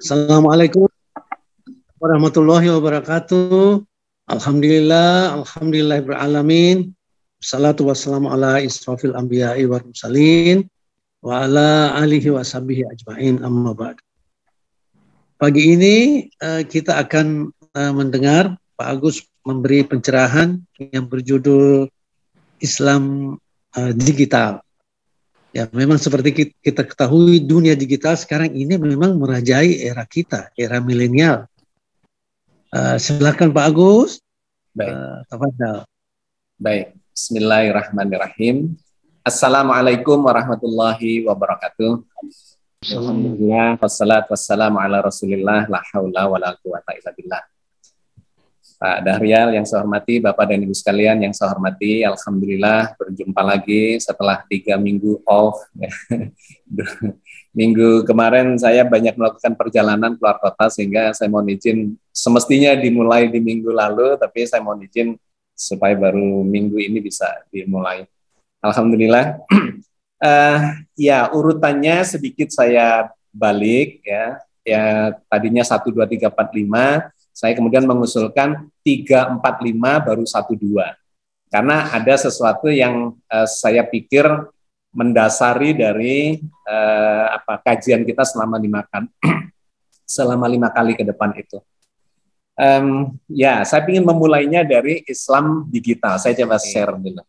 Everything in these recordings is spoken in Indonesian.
Assalamualaikum warahmatullahi wabarakatuh. Alhamdulillahirrahmanirrahim. Salatu wassalamu ala israfil anbiya'i wal mursalin wa ala alihi wa sahbihi ajma'in, amma ba'd. Pagi ini kita akan mendengar Pak Agus memberi pencerahan yang berjudul Islam Digital. Ya, memang seperti kita ketahui, dunia digital sekarang ini memang merajai era kita, era milenial. Silakan Pak Agus. Baik. Tafadhal. Baik. Bismillahirrahmanirrahim. Assalamualaikum warahmatullahi wabarakatuh. Alhamdulillah. Wassalatu wassalamu ala rasulillah. La haula wa la quwata illa billah. Pak Dahrial yang saya hormati, Bapak dan Ibu sekalian yang saya hormati, alhamdulillah berjumpa lagi setelah 3 minggu off. Minggu kemarin saya banyak melakukan perjalanan keluar kota sehingga saya mohon izin, semestinya dimulai di minggu lalu, tapi saya mohon izin supaya baru minggu ini bisa dimulai. Alhamdulillah. Ya, urutannya sedikit saya balik ya. Ya, tadinya 1 2 3 4 5. Saya kemudian mengusulkan 3, 4, 5 baru 1, 2. Karena ada sesuatu yang saya pikir mendasari dari kajian kita selama 5 kali ke depan itu. Ya, saya ingin memulainya dari Islam digital. Saya coba share dulu.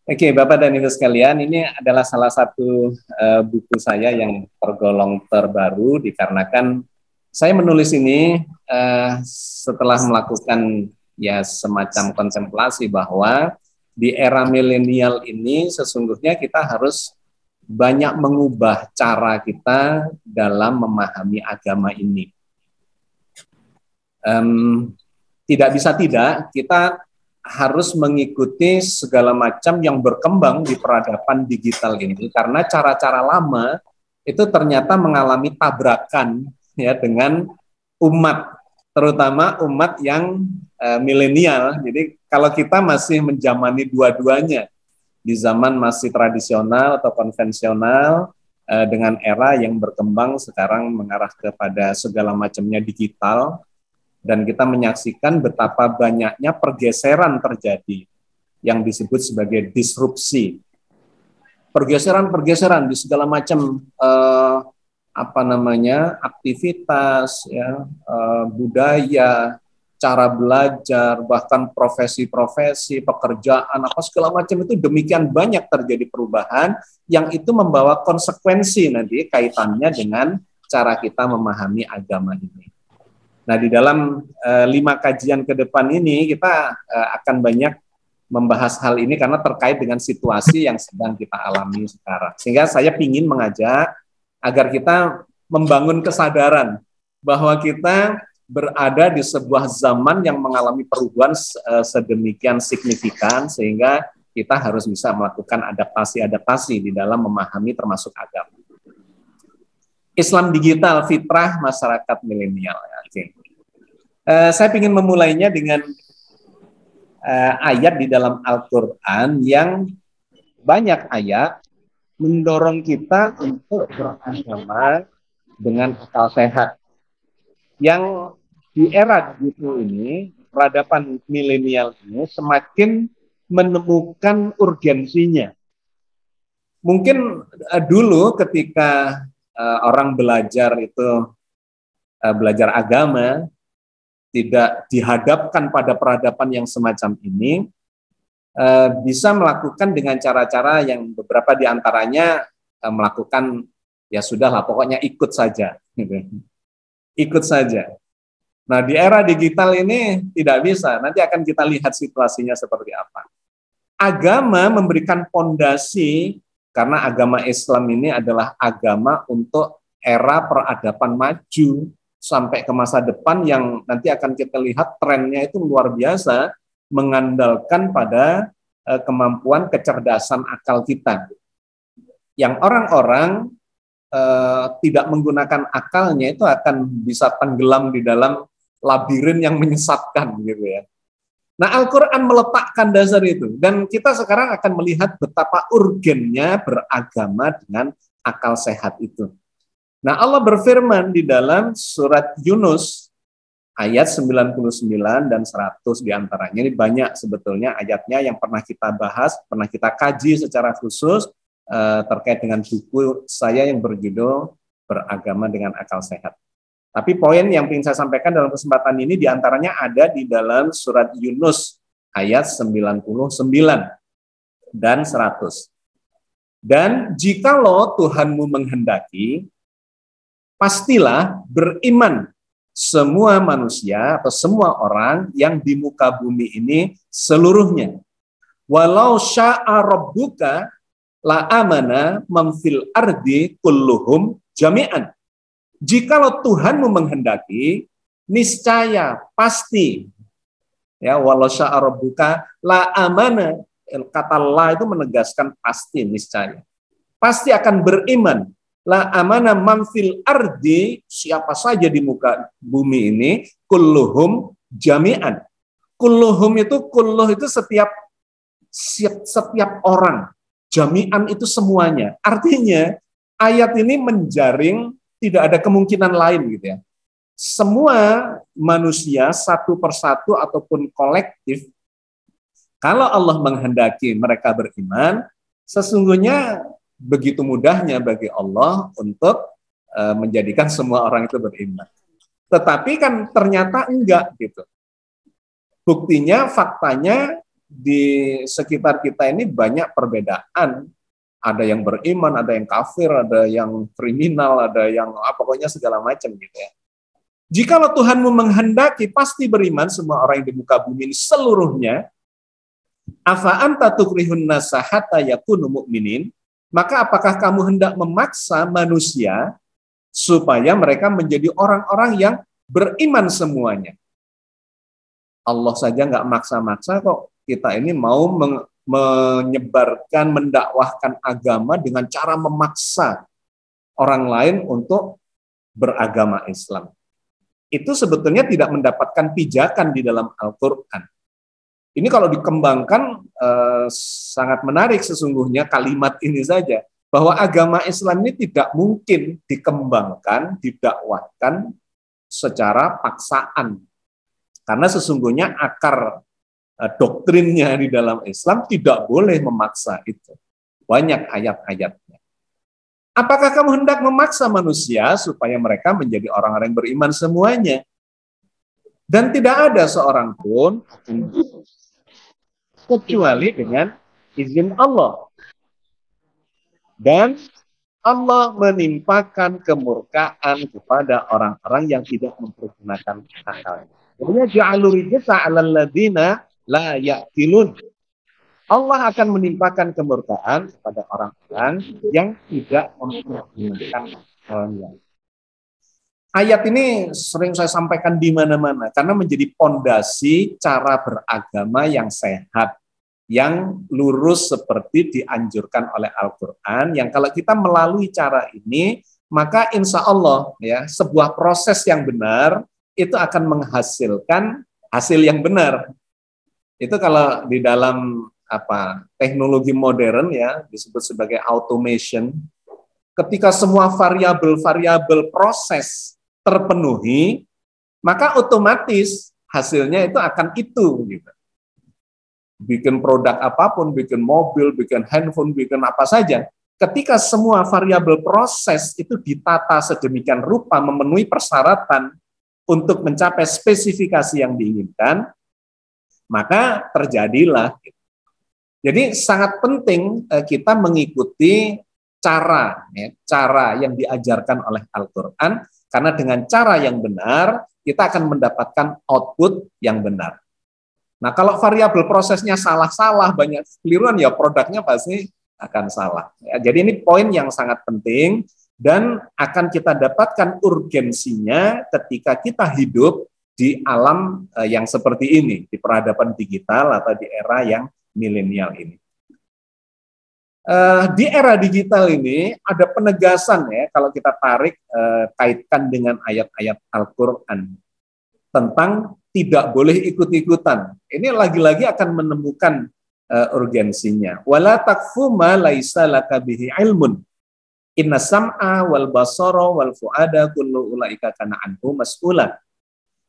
Oke, Bapak dan Ibu sekalian, ini adalah salah satu buku saya yang tergolong terbaru dikarenakan saya menulis ini setelah melakukan ya semacam kontemplasi bahwa di era milenial ini sesungguhnya kita harus banyak mengubah cara kita dalam memahami agama ini. Tidak bisa tidak, kita harus mengikuti segala macam yang berkembang di peradaban digital ini karena cara-cara lama itu ternyata mengalami tabrakan ya dengan umat, terutama umat yang milenial. Jadi kalau kita masih menjamani dua-duanya di zaman masih tradisional atau konvensional dengan era yang berkembang sekarang mengarah kepada segala macamnya digital, dan kita menyaksikan betapa banyaknya pergeseran terjadi yang disebut sebagai disrupsi. Pergeseran-pergeseran di segala macam aktivitas, ya, budaya, cara belajar, bahkan profesi-profesi, pekerjaan, segala macam itu demikian banyak terjadi perubahan yang itu membawa konsekuensi nanti kaitannya dengan cara kita memahami agama ini. Nah, di dalam 5 kajian ke depan ini kita akan banyak membahas hal ini karena terkait dengan situasi yang sedang kita alami sekarang. Sehingga saya ingin mengajak agar kita membangun kesadaran bahwa kita berada di sebuah zaman yang mengalami perubahan sedemikian signifikan sehingga kita harus bisa melakukan adaptasi-adaptasi di dalam memahami termasuk agama. Islam digital, fitrah masyarakat milenial. Oke. Saya ingin memulainya dengan ayat di dalam Al-Quran yang banyak ayat mendorong kita untuk beragama dengan akal sehat. Yang di era digital ini, peradaban milenial ini semakin menemukan urgensinya. Mungkin dulu ketika orang belajar belajar agama, tidak dihadapkan pada peradaban yang semacam ini, bisa melakukan dengan cara-cara yang beberapa diantaranya melakukan ya sudahlah pokoknya ikut saja, ikut saja. Nah, di era digital ini tidak bisa. Nanti akan kita lihat situasinya seperti apa. Agama memberikan fondasi karena agama Islam ini adalah agama untuk era peradaban maju sampai ke masa depan yang nanti akan kita lihat trennya itu luar biasa, mengandalkan pada kemampuan kecerdasan akal kita. Yang orang-orang tidak menggunakan akalnya itu akan bisa tenggelam di dalam labirin yang menyesatkan gitu ya. Nah, Al-Quran meletakkan dasar itu dan kita sekarang akan melihat betapa urgennya beragama dengan akal sehat itu. Nah, Allah berfirman di dalam surat Yunus ayat 99 dan 100 diantaranya. Ini banyak sebetulnya ayatnya yang pernah kita bahas, pernah kita kaji secara khusus terkait dengan buku saya yang berjudul Beragama dengan Akal Sehat. Tapi poin yang ingin saya sampaikan dalam kesempatan ini diantaranya ada di dalam surat Yunus ayat 99 dan 100. Dan jikalau Tuhanmu menghendaki, pastilah beriman semua manusia atau semua orang yang di muka bumi ini seluruhnya. Walau sya'a rabbuka la amana man fil ardi kulluhum jami'an. Jikalau Tuhanmu menghendaki, niscaya pasti, ya, walau sya'a rabbuka la amana, kata la itu menegaskan pasti, niscaya. Pasti akan beriman. La amana man fil ardi, siapa saja di muka bumi ini, kulluhum jami'an. Kulluhum itu, kulluh itu setiap orang. Jami'an itu semuanya. Artinya ayat ini menjaring tidak ada kemungkinan lain gitu ya. Semua manusia satu persatu ataupun kolektif, kalau Allah menghendaki mereka beriman, sesungguhnya begitu mudahnya bagi Allah untuk menjadikan semua orang itu beriman. Tetapi kan ternyata enggak gitu. Buktinya, faktanya di sekitar kita ini banyak perbedaan. Ada yang beriman, ada yang kafir, ada yang kriminal, ada yang pokoknya segala macam gitu ya. Jikalau Tuhanmu menghendaki, pasti beriman semua orang yang di muka bumi ini seluruhnya. Afa anta tukrihun nasa hatta yakunu mu'minin, maka apakah kamu hendak memaksa manusia supaya mereka menjadi orang-orang yang beriman semuanya? Allah saja nggak maksa-maksa kok. Kita ini mau menyebarkan, mendakwahkan agama dengan cara memaksa orang lain untuk beragama Islam. Itu sebetulnya tidak mendapatkan pijakan di dalam Al-Quran. Ini kalau dikembangkan sangat menarik sesungguhnya kalimat ini saja, bahwa agama Islam ini tidak mungkin dikembangkan, didakwahkan secara paksaan. Karena sesungguhnya akar doktrinnya di dalam Islam tidak boleh memaksa itu. Banyak ayat-ayatnya. Apakah kamu hendak memaksa manusia supaya mereka menjadi orang-orang yang beriman semuanya? Dan tidak ada seorang pun kecuali dengan izin Allah. Dan Allah menimpakan kemurkaan kepada orang-orang yang tidak mempergunakan akalnya. Jadi ja'alur rijsa 'alal ladzina la ya'qilun. Allah akan menimpakan kemurkaan kepada orang-orang yang tidak mempergunakan akalnya. Ayat ini sering saya sampaikan di mana-mana karena menjadi pondasi cara beragama yang sehat, yang lurus seperti dianjurkan oleh Al-Quran, yang kalau kita melalui cara ini, maka insya Allah ya sebuah proses yang benar itu akan menghasilkan hasil yang benar. Itu kalau di dalam teknologi modern ya disebut sebagai automation. Ketika semua variabel-variabel proses terpenuhi, maka otomatis hasilnya itu akan itu gitu. Bikin produk apapun, bikin mobil, bikin handphone, bikin apa saja. Ketika semua variabel proses itu ditata sedemikian rupa memenuhi persyaratan untuk mencapai spesifikasi yang diinginkan, maka terjadilah. Jadi sangat penting kita mengikuti cara yang diajarkan oleh Al-Quran, karena dengan cara yang benar kita akan mendapatkan output yang benar. Nah, kalau variabel prosesnya salah-salah, banyak keliruan, ya produknya pasti akan salah. Ya, jadi ini poin yang sangat penting dan akan kita dapatkan urgensinya ketika kita hidup di alam yang seperti ini, di peradaban digital atau di era yang milenial ini. Di era digital ini ada penegasan ya, kalau kita tarik kaitkan dengan ayat-ayat Al-Quran tentang tidak boleh ikut-ikutan. Ini lagi-lagi akan menemukan urgensinya. Wala takfu ma laisa laka bihi ilmun. Inna sam'a wal basara wal fu'ada kullu ulaika kana anhu mas'ula.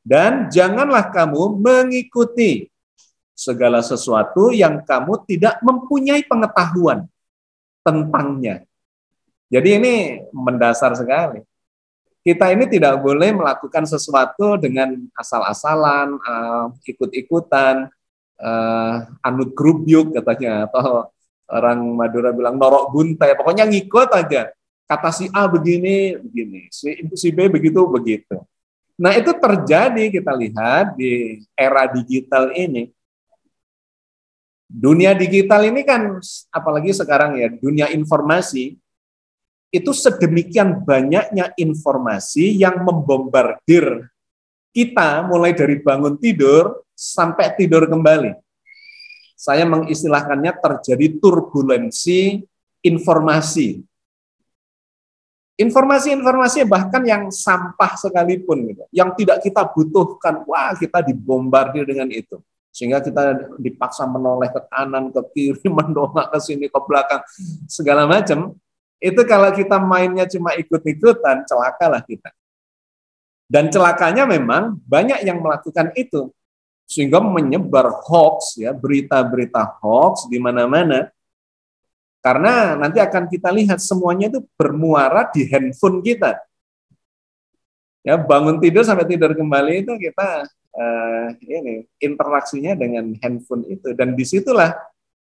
Dan janganlah kamu mengikuti segala sesuatu yang kamu tidak mempunyai pengetahuan tentangnya. Jadi ini mendasar sekali. Kita ini tidak boleh melakukan sesuatu dengan asal-asalan, ikut-ikutan, anut grubyuk katanya, atau orang Madura bilang norok buntai, pokoknya ngikut aja. Kata si A begini, si B begitu. Nah itu terjadi, kita lihat di era digital ini. Dunia digital ini kan, apalagi sekarang ya, dunia informasi, itu sedemikian banyaknya informasi yang membombardir kita mulai dari bangun tidur sampai tidur kembali. Saya mengistilahkannya terjadi turbulensi informasi. Informasi-informasi bahkan yang sampah sekalipun, gitu, yang tidak kita butuhkan, wah kita dibombardir dengan itu. Sehingga kita dipaksa menoleh ke kanan, ke kiri, mendongak ke sini, ke belakang, segala macam. Itu kalau kita mainnya cuma ikut-ikutan, celakalah kita. Dan celakanya memang banyak yang melakukan itu. Sehingga menyebar hoax, ya, berita-berita hoax di mana-mana. Karena nanti akan kita lihat semuanya itu bermuara di handphone kita. Ya, bangun tidur sampai tidur kembali itu kita interaksinya dengan handphone itu, dan disitulah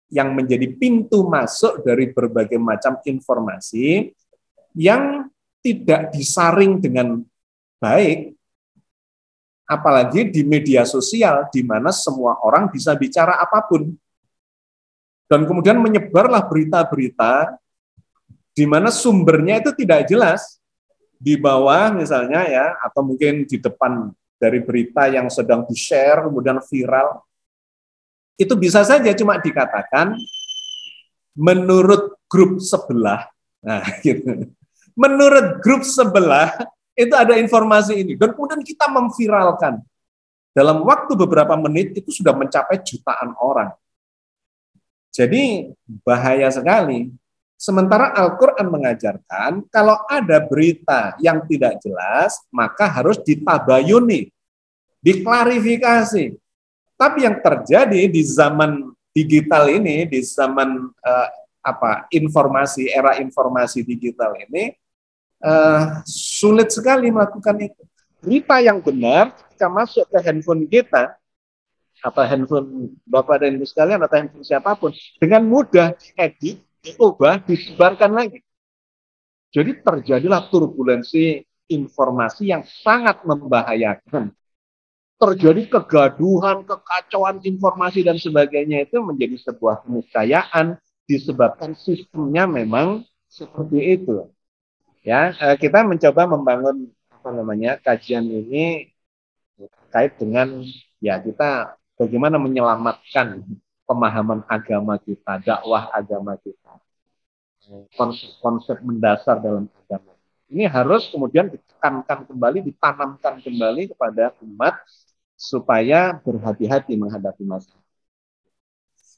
yang menjadi pintu masuk dari berbagai macam informasi yang tidak disaring dengan baik, apalagi di media sosial di mana semua orang bisa bicara apapun. Dan kemudian menyebarlah berita-berita di mana sumbernya itu tidak jelas. Di bawah misalnya ya, atau mungkin di depan dari berita yang sedang di-share, kemudian viral, itu bisa saja cuma dikatakan menurut grup sebelah. Nah, gitu. Menurut grup sebelah itu ada informasi ini. Dan kemudian kita memviralkan. Dalam waktu beberapa menit itu sudah mencapai jutaan orang. Jadi bahaya sekali. Sementara Al-Quran mengajarkan kalau ada berita yang tidak jelas, maka harus ditabayuni, diklarifikasi. Tapi yang terjadi di zaman digital ini, di zaman informasi, era informasi digital ini, sulit sekali melakukan itu. Berita yang benar ketika masuk ke handphone kita, atau handphone Bapak dan Ibu sekalian, atau handphone siapapun, dengan mudah diedit, diubah, disebarkan lagi. Jadi terjadilah turbulensi informasi yang sangat membahayakan. Terjadi kegaduhan, kekacauan informasi dan sebagainya, itu menjadi sebuah keniscayaan disebabkan sistemnya memang seperti itu. Ya, kita mencoba membangun kajian ini terkait dengan ya kita bagaimana menyelamatkan pemahaman agama kita, dakwah agama kita, konsep-konsep mendasar dalam agama. Ini harus kemudian ditekankan kembali, ditanamkan kembali kepada umat supaya berhati-hati menghadapi masalah.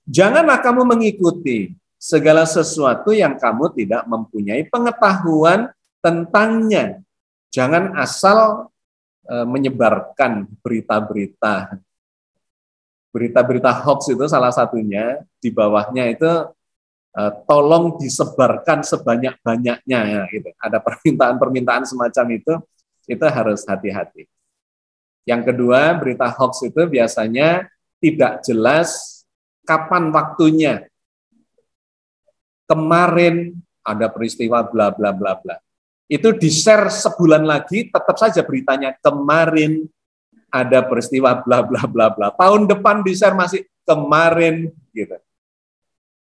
Janganlah kamu mengikuti segala sesuatu yang kamu tidak mempunyai pengetahuan tentangnya. Jangan asal menyebarkan berita-berita. Berita-berita hoax itu salah satunya, di bawahnya itu tolong disebarkan sebanyak-banyaknya, ya, gitu. Ada permintaan-permintaan semacam itu harus hati-hati. Yang kedua, berita hoax itu biasanya tidak jelas kapan waktunya. Kemarin ada peristiwa bla bla bla bla. Itu di-share sebulan lagi, tetap saja beritanya kemarin ada peristiwa bla bla bla bla. Tahun depan di-share masih kemarin, gitu.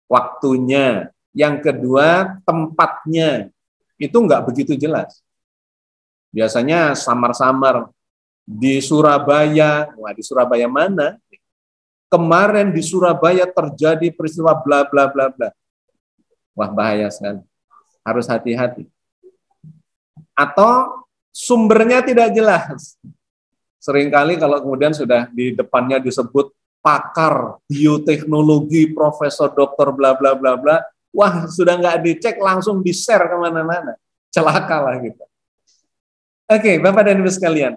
Waktunya. Yang kedua, tempatnya. Itu nggak begitu jelas. Biasanya samar-samar. Di Surabaya, wah di Surabaya mana? Kemarin di Surabaya terjadi peristiwa bla bla bla bla. Wah bahaya sekali. Harus hati-hati. Atau sumbernya tidak jelas. Seringkali kalau kemudian sudah di depannya disebut pakar bioteknologi, profesor, dokter, bla bla bla bla, Wah, sudah nggak dicek, langsung di-share kemana-mana. Celaka lah gitu. Oke, Bapak dan Ibu sekalian.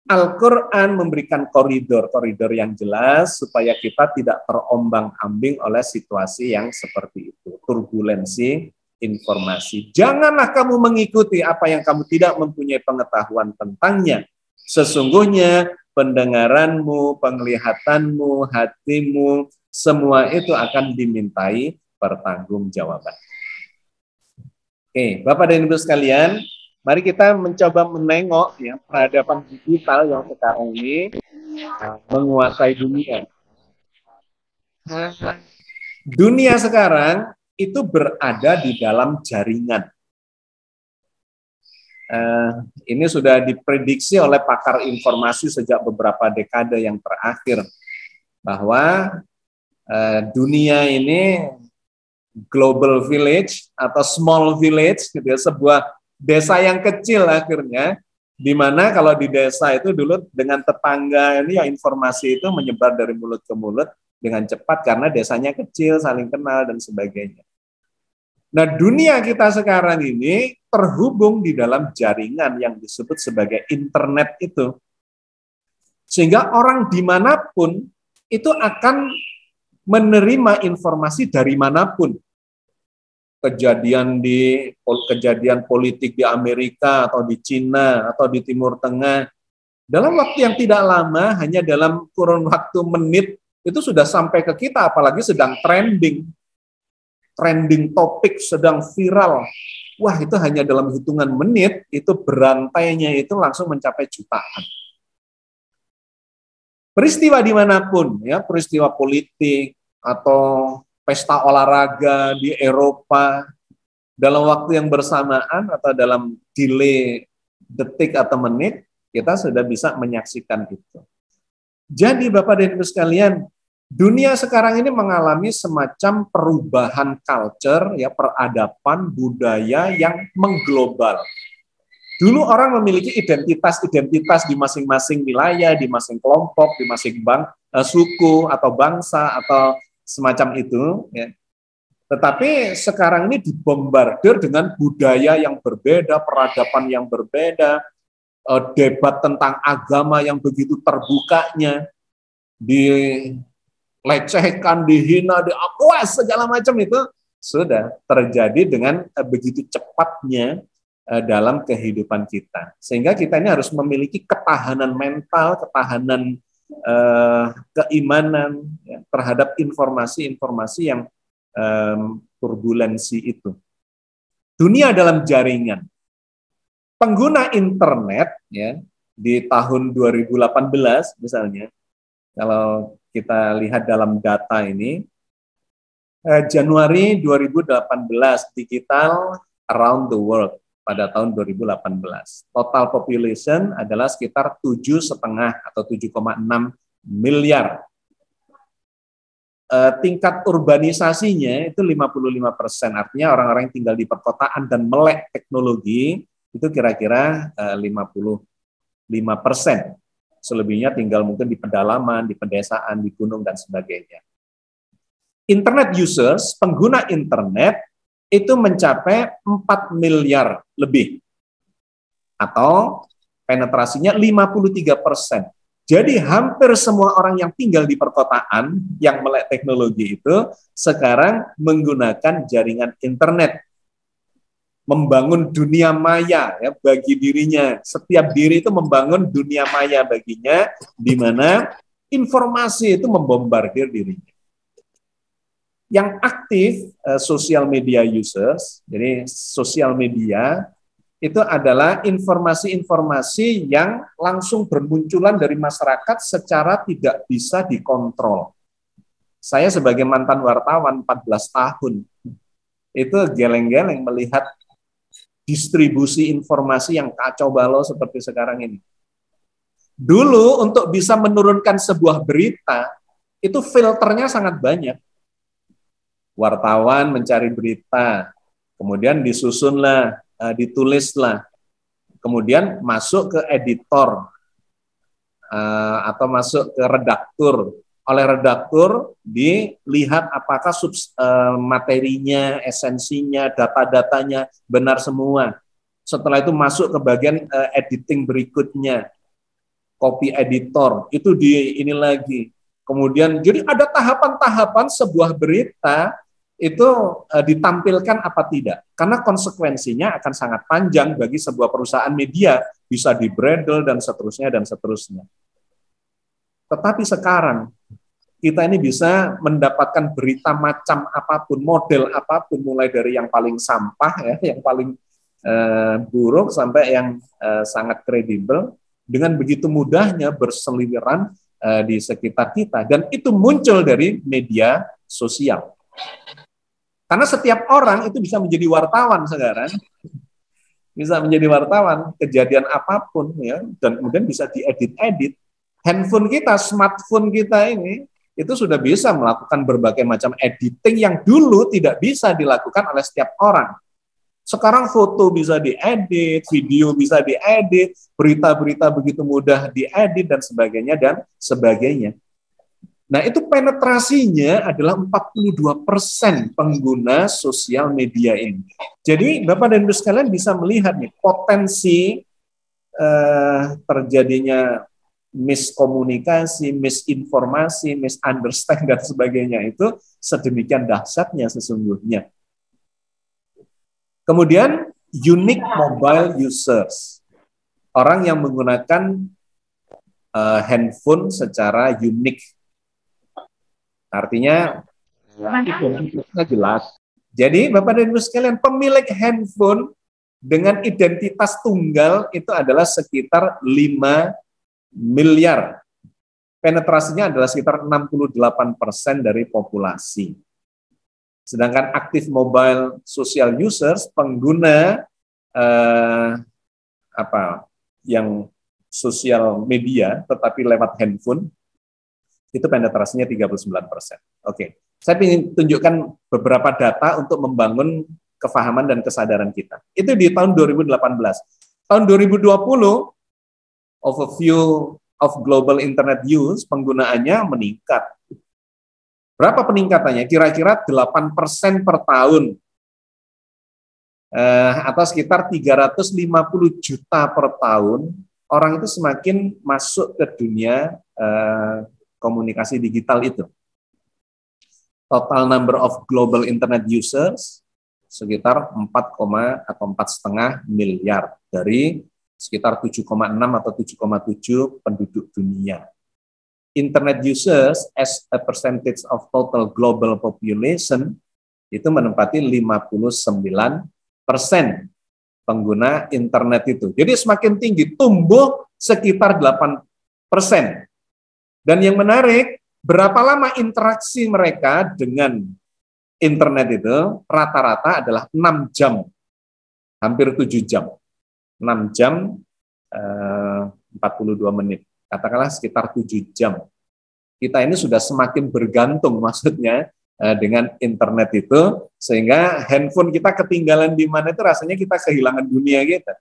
Al-Quran memberikan koridor-koridor yang jelas supaya kita tidak terombang-ambing oleh situasi yang seperti itu. Turbulensi informasi. Janganlah kamu mengikuti apa yang kamu tidak mempunyai pengetahuan tentangnya. Sesungguhnya pendengaranmu, penglihatanmu, hatimu, semua itu akan dimintai pertanggungjawaban. Oke, Bapak dan Ibu sekalian, mari kita mencoba menengok ya peradaban digital yang sekarang ini menguasai dunia. Dunia sekarang itu berada di dalam jaringan. Ini sudah diprediksi oleh pakar informasi sejak beberapa dekade yang terakhir bahwa dunia ini global village atau small village, gitu ya, sebuah desa yang kecil akhirnya, di mana kalau di desa itu dulu dengan tetangga ini ya informasi itu menyebar dari mulut ke mulut dengan cepat karena desanya kecil, saling kenal dan sebagainya. Nah, dunia kita sekarang ini terhubung di dalam jaringan yang disebut sebagai internet itu. Sehingga orang dimanapun itu akan menerima informasi dari manapun. Kejadian politik di Amerika atau di Cina atau di Timur Tengah dalam waktu yang tidak lama, hanya dalam kurun waktu menit itu sudah sampai ke kita, apalagi sedang trending topik, sedang viral. Wah, itu hanya dalam hitungan menit itu berantainya itu langsung mencapai jutaan. Peristiwa dimanapun, ya, peristiwa politik atau pesta olahraga di Eropa, dalam waktu yang bersamaan atau dalam delay detik atau menit, kita sudah bisa menyaksikan itu. Jadi Bapak dan Ibu sekalian, dunia sekarang ini mengalami semacam perubahan culture, ya, peradaban budaya yang mengglobal. Dulu orang memiliki identitas-identitas di masing-masing wilayah, di masing kelompok, di masing suku atau bangsa atau semacam itu, ya. Tetapi sekarang ini dibombardir dengan budaya yang berbeda, peradaban yang berbeda, debat tentang agama yang begitu terbukanya, dilecehkan, dihina, diakuas, segala macam itu sudah terjadi dengan begitu cepatnya dalam kehidupan kita. Sehingga kita ini harus memiliki ketahanan mental, ketahanan keimanan, ya, terhadap informasi-informasi yang turbulensi itu. Dunia dalam jaringan. Pengguna internet, ya, di tahun 2018 misalnya, kalau kita lihat dalam data ini, Januari 2018 digital around the world pada tahun 2018. Total population adalah sekitar 7,5 atau 7,6 miliar. Tingkat urbanisasinya itu 55%, artinya orang-orang yang tinggal di perkotaan dan melek teknologi itu kira-kira 55%. Selebihnya tinggal mungkin di pedalaman, di pedesaan, di gunung dan sebagainya. Internet users, pengguna internet itu mencapai 4 miliar lebih, atau penetrasinya 53%. Jadi hampir semua orang yang tinggal di perkotaan yang melek teknologi itu sekarang menggunakan jaringan internet, membangun dunia maya, ya, bagi dirinya. Setiap diri itu membangun dunia maya baginya, di mana informasi itu membombardir dirinya. Yang aktif social media users, jadi sosial media itu adalah informasi-informasi yang langsung bermunculan dari masyarakat secara tidak bisa dikontrol. Saya sebagai mantan wartawan 14 tahun, itu geleng-geleng melihat distribusi informasi yang kacau balau seperti sekarang ini. Dulu untuk bisa menurunkan sebuah berita, itu filternya sangat banyak. Wartawan mencari berita, kemudian disusunlah, ditulislah, kemudian masuk ke editor atau masuk ke redaktur, oleh redaktur, dilihat apakah materinya, esensinya, data-datanya benar semua. Setelah itu masuk ke bagian editing berikutnya, copy editor, itu ini lagi. Kemudian, jadi ada tahapan-tahapan sebuah berita itu ditampilkan apa tidak. Karena konsekuensinya akan sangat panjang bagi sebuah perusahaan media, bisa di-bredel dan seterusnya dan seterusnya. Tetapi sekarang kita ini bisa mendapatkan berita macam apapun, model apapun, mulai dari yang paling sampah, ya, yang paling buruk sampai yang sangat kredibel, dengan begitu mudahnya berseliweran di sekitar kita. Dan itu muncul dari media sosial. Karena setiap orang itu bisa menjadi wartawan sekarang, bisa menjadi wartawan, kejadian apapun, ya, dan kemudian bisa diedit-edit. Handphone kita, smartphone kita ini, itu sudah bisa melakukan berbagai macam editing yang dulu tidak bisa dilakukan oleh setiap orang. Sekarang foto bisa diedit, video bisa diedit, berita-berita begitu mudah diedit, dan sebagainya, dan sebagainya. Nah, itu penetrasinya adalah 42% pengguna sosial media ini. Jadi, Bapak dan Ibu sekalian bisa melihat nih, potensi terjadinya miskomunikasi, misinformasi, misunderstand, dan sebagainya itu sedemikian dahsyatnya sesungguhnya. Kemudian, unique mobile users. Orang yang menggunakan handphone secara unik. Artinya, identitasnya jelas. Jadi, Bapak dan Ibu sekalian, pemilik handphone dengan identitas tunggal itu adalah sekitar 5 miliar. Penetrasinya adalah sekitar 68% dari populasi. Sedangkan aktif mobile social users, pengguna yang sosial media tetapi lewat handphone, itu penetrasinya 39%. Oke. Saya ingin tunjukkan beberapa data untuk membangun kefahaman dan kesadaran kita. Itu di tahun 2018. Tahun 2020, overview of global internet use, penggunaannya meningkat. Berapa peningkatannya? Kira-kira 8% per tahun. Atau sekitar 350 juta per tahun, orang itu semakin masuk ke dunia komunikasi digital itu. Total number of global internet users sekitar 4,5 miliar dari sekitar 7,6 atau 7,7 penduduk dunia. Internet users as a percentage of total global population itu menempati 59% pengguna internet itu. Jadi semakin tinggi, tumbuh sekitar 8%. Dan yang menarik, berapa lama interaksi mereka dengan internet itu rata-rata adalah 6 jam, hampir 7 jam. 6 jam 42 menit. Katakanlah sekitar 7 jam. Kita ini sudah semakin bergantung maksudnya dengan internet itu, sehingga handphone kita ketinggalan di mana itu rasanya kita kehilangan dunia kita.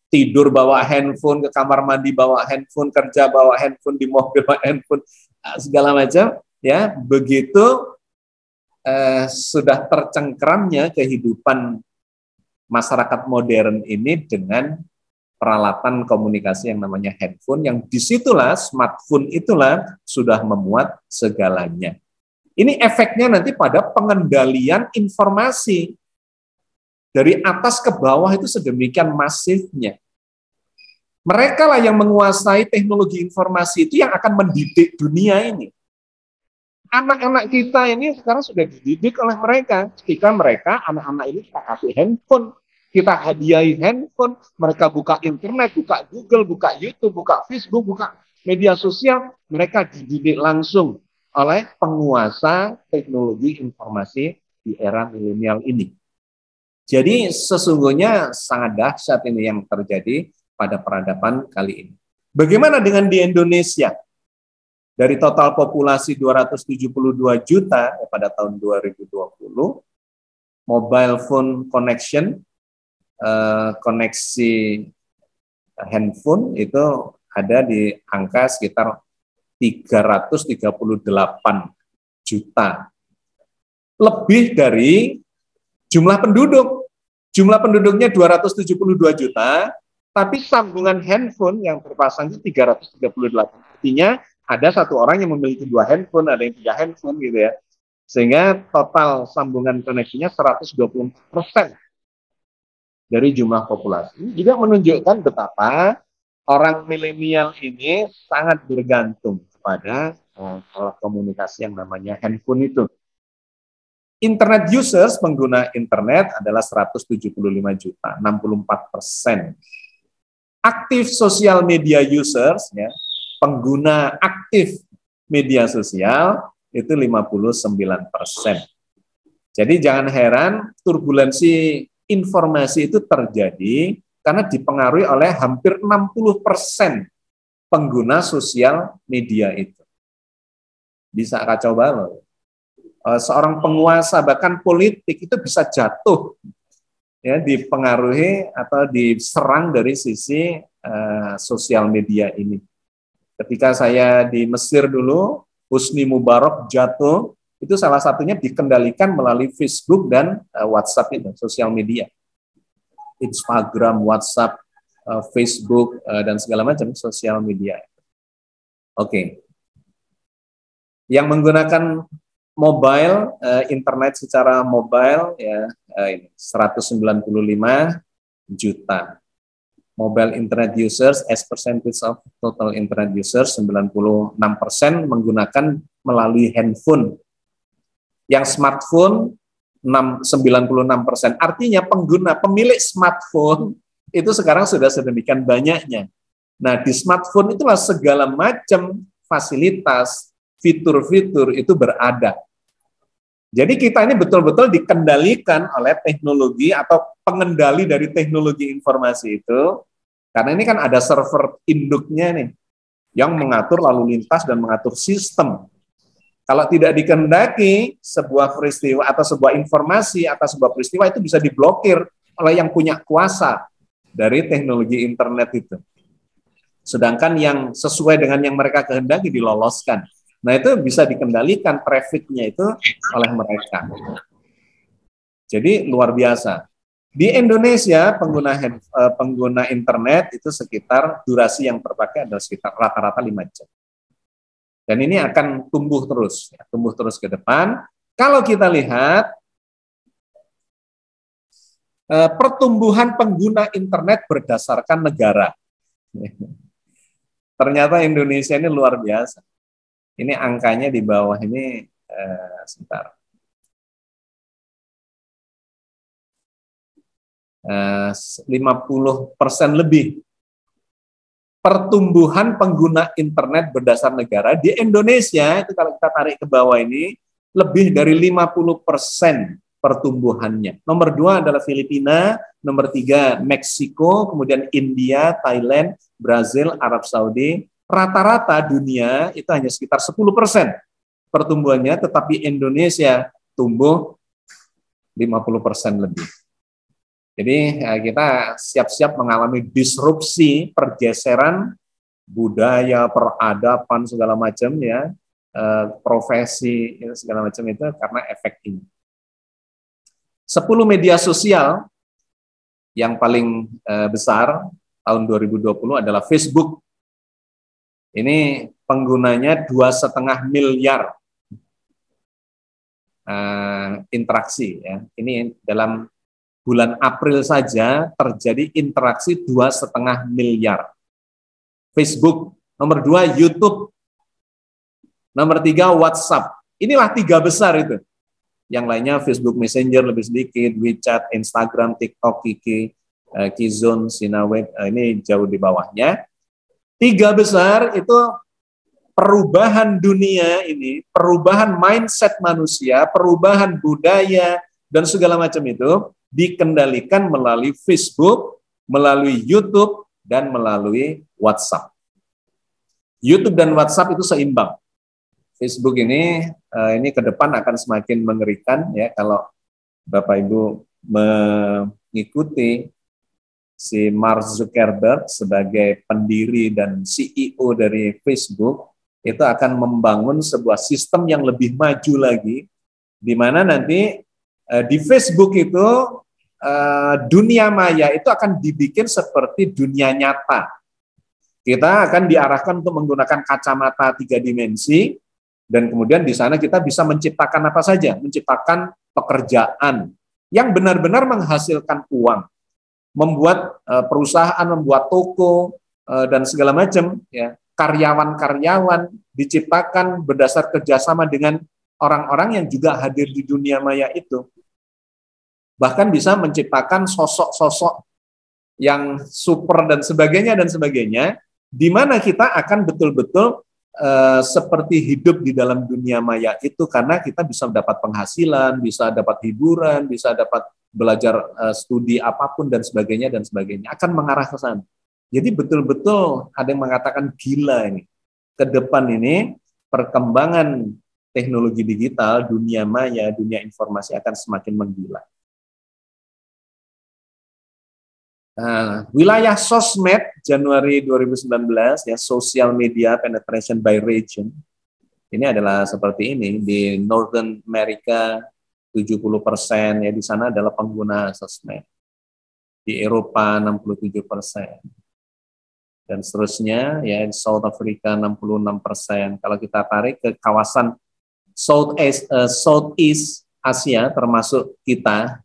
Tidur bawa handphone, ke kamar mandi bawa handphone, kerja bawa handphone, di mobil bawa handphone, segala macam, ya. Begitu sudah tercengkeramnya kehidupan masyarakat modern ini dengan peralatan komunikasi yang namanya handphone, yang disitulah smartphone itulah sudah memuat segalanya. Ini efeknya nanti pada pengendalian informasi dari atas ke bawah itu sedemikian masifnya. Mereka lah yang menguasai teknologi informasi itu yang akan mendidik dunia ini. Anak-anak kita ini sekarang sudah dididik oleh mereka. Ketika mereka, anak-anak ini kita kasih handphone, kita hadiahi handphone, mereka buka internet, buka Google, buka YouTube, buka Facebook, buka media sosial, mereka dididik langsung oleh penguasa teknologi informasi di era milenial ini. Jadi sesungguhnya sangat dahsyat ini yang terjadi pada peradaban kali ini. Bagaimana dengan di Indonesia? Dari total populasi 272 juta pada tahun 2020, mobile phone connection, koneksi handphone itu ada di angka sekitar 338 juta. Lebih dari jumlah penduduk. Jumlah penduduknya 272 juta, tapi sambungan handphone yang terpasang itu 338. Artinya ada satu orang yang memiliki 2 handphone, ada yang 3 handphone gitu ya. Sehingga total sambungan koneksinya 124% dari jumlah populasi. Ini juga menunjukkan betapa orang milenial ini sangat bergantung pada alat komunikasi yang namanya handphone itu. Internet users, pengguna internet adalah 175 juta, 64%. Aktif sosial media users, ya, pengguna aktif media sosial itu 59%. Jadi jangan heran turbulensi informasi itu terjadi karena dipengaruhi oleh hampir 60% pengguna sosial media itu. Bisa kacau balau. Seorang penguasa bahkan politik itu bisa jatuh ya dipengaruhi atau diserang dari sisi sosial media ini. Ketika saya di Mesir dulu, Husni Mubarak jatuh, itu salah satunya dikendalikan melalui Facebook dan WhatsApp itu, sosial media. Instagram, WhatsApp, Facebook, dan segala macam sosial media. Oke. Yang menggunakan mobile, internet secara mobile ya 195 juta. Mobile internet users as percentage of total internet users 96% menggunakan melalui handphone. Yang smartphone 96%. Artinya pemilik smartphone itu sekarang sudah sedemikian banyaknya. Nah, di smartphone itulah segala macam fasilitas fitur-fitur itu berada. Jadi kita ini betul-betul dikendalikan oleh teknologi atau pengendali dari teknologi informasi itu, karena ini kan ada server induknya nih, yang mengatur lalu lintas dan mengatur sistem. Kalau tidak dikehendaki sebuah peristiwa atau sebuah informasi atau sebuah peristiwa itu bisa diblokir oleh yang punya kuasa dari teknologi internet itu. Sedangkan yang sesuai dengan yang mereka kehendaki diloloskan. Nah, itu bisa dikendalikan trafficnya itu oleh mereka. Jadi luar biasa. Di Indonesia pengguna internet itu sekitar durasi yang terpakai adalah sekitar rata-rata 5 jam. Dan ini akan tumbuh terus ke depan. Kalau kita lihat pertumbuhan pengguna internet berdasarkan negara. Ternyata Indonesia ini luar biasa. Ini angkanya di bawah ini, sebentar. 50% lebih. Pertumbuhan pengguna internet berdasar negara di Indonesia, itu kalau kita tarik ke bawah ini, lebih dari 50% pertumbuhannya. Nomor 2 adalah Filipina, nomor 3 Meksiko, kemudian India, Thailand, Brazil, Arab Saudi. Rata-rata dunia itu hanya sekitar 10% pertumbuhannya, tetapi Indonesia tumbuh 50% lebih. Jadi kita siap-siap mengalami disrupsi, pergeseran budaya, peradaban, segala macam ya, profesi, segala macam itu karena efek ini. 10 media sosial yang paling besar tahun 2020 adalah Facebook. Ini penggunanya 2,5 miliar interaksi ya. Ini dalam bulan April saja terjadi interaksi 2,5 miliar. Facebook, nomor 2 YouTube, nomor 3 WhatsApp. Inilah 3 besar itu. Yang lainnya Facebook Messenger lebih sedikit, WeChat, Instagram, TikTok, Kiki, Kizone, Sinaweb, ini jauh di bawahnya. 3 besar itu perubahan dunia ini, perubahan mindset manusia, perubahan budaya, dan segala macam itu dikendalikan melalui Facebook, melalui YouTube, dan melalui WhatsApp. YouTube dan WhatsApp itu seimbang. Facebook ini ke depan akan semakin mengerikan ya kalau Bapak Ibu mengikuti si Mark Zuckerberg sebagai pendiri dan CEO dari Facebook. itu akan membangun sebuah sistem yang lebih maju lagi, di mana nanti di Facebook itu dunia maya itu akan dibikin seperti dunia nyata. Kita akan diarahkan untuk menggunakan kacamata 3 dimensi, dan kemudian di sana kita bisa menciptakan apa saja, menciptakan pekerjaan yang benar-benar menghasilkan uang, membuat perusahaan, membuat toko, dan segala macam, ya, karyawan-karyawan diciptakan berdasar kerjasama dengan orang-orang yang juga hadir di dunia maya itu. Bahkan bisa menciptakan sosok-sosok yang super dan sebagainya, di mana kita akan betul-betul seperti hidup di dalam dunia maya itu, karena kita bisa dapat penghasilan, bisa dapat hiburan, bisa dapat belajar studi apapun dan sebagainya, akan mengarah ke sana. Jadi betul-betul ada yang mengatakan gila ini. Ke depan ini perkembangan teknologi digital, dunia maya, dunia informasi akan semakin menggila. Nah, wilayah sosmed Januari 2019, ya, social media penetration by region, ini adalah seperti ini. Di Northern America 70%, ya, di sana adalah pengguna sosmed. Di Eropa 67%. Dan seterusnya, ya, di South Africa 66%. Kalau kita tarik ke kawasan Southeast Asia, termasuk kita,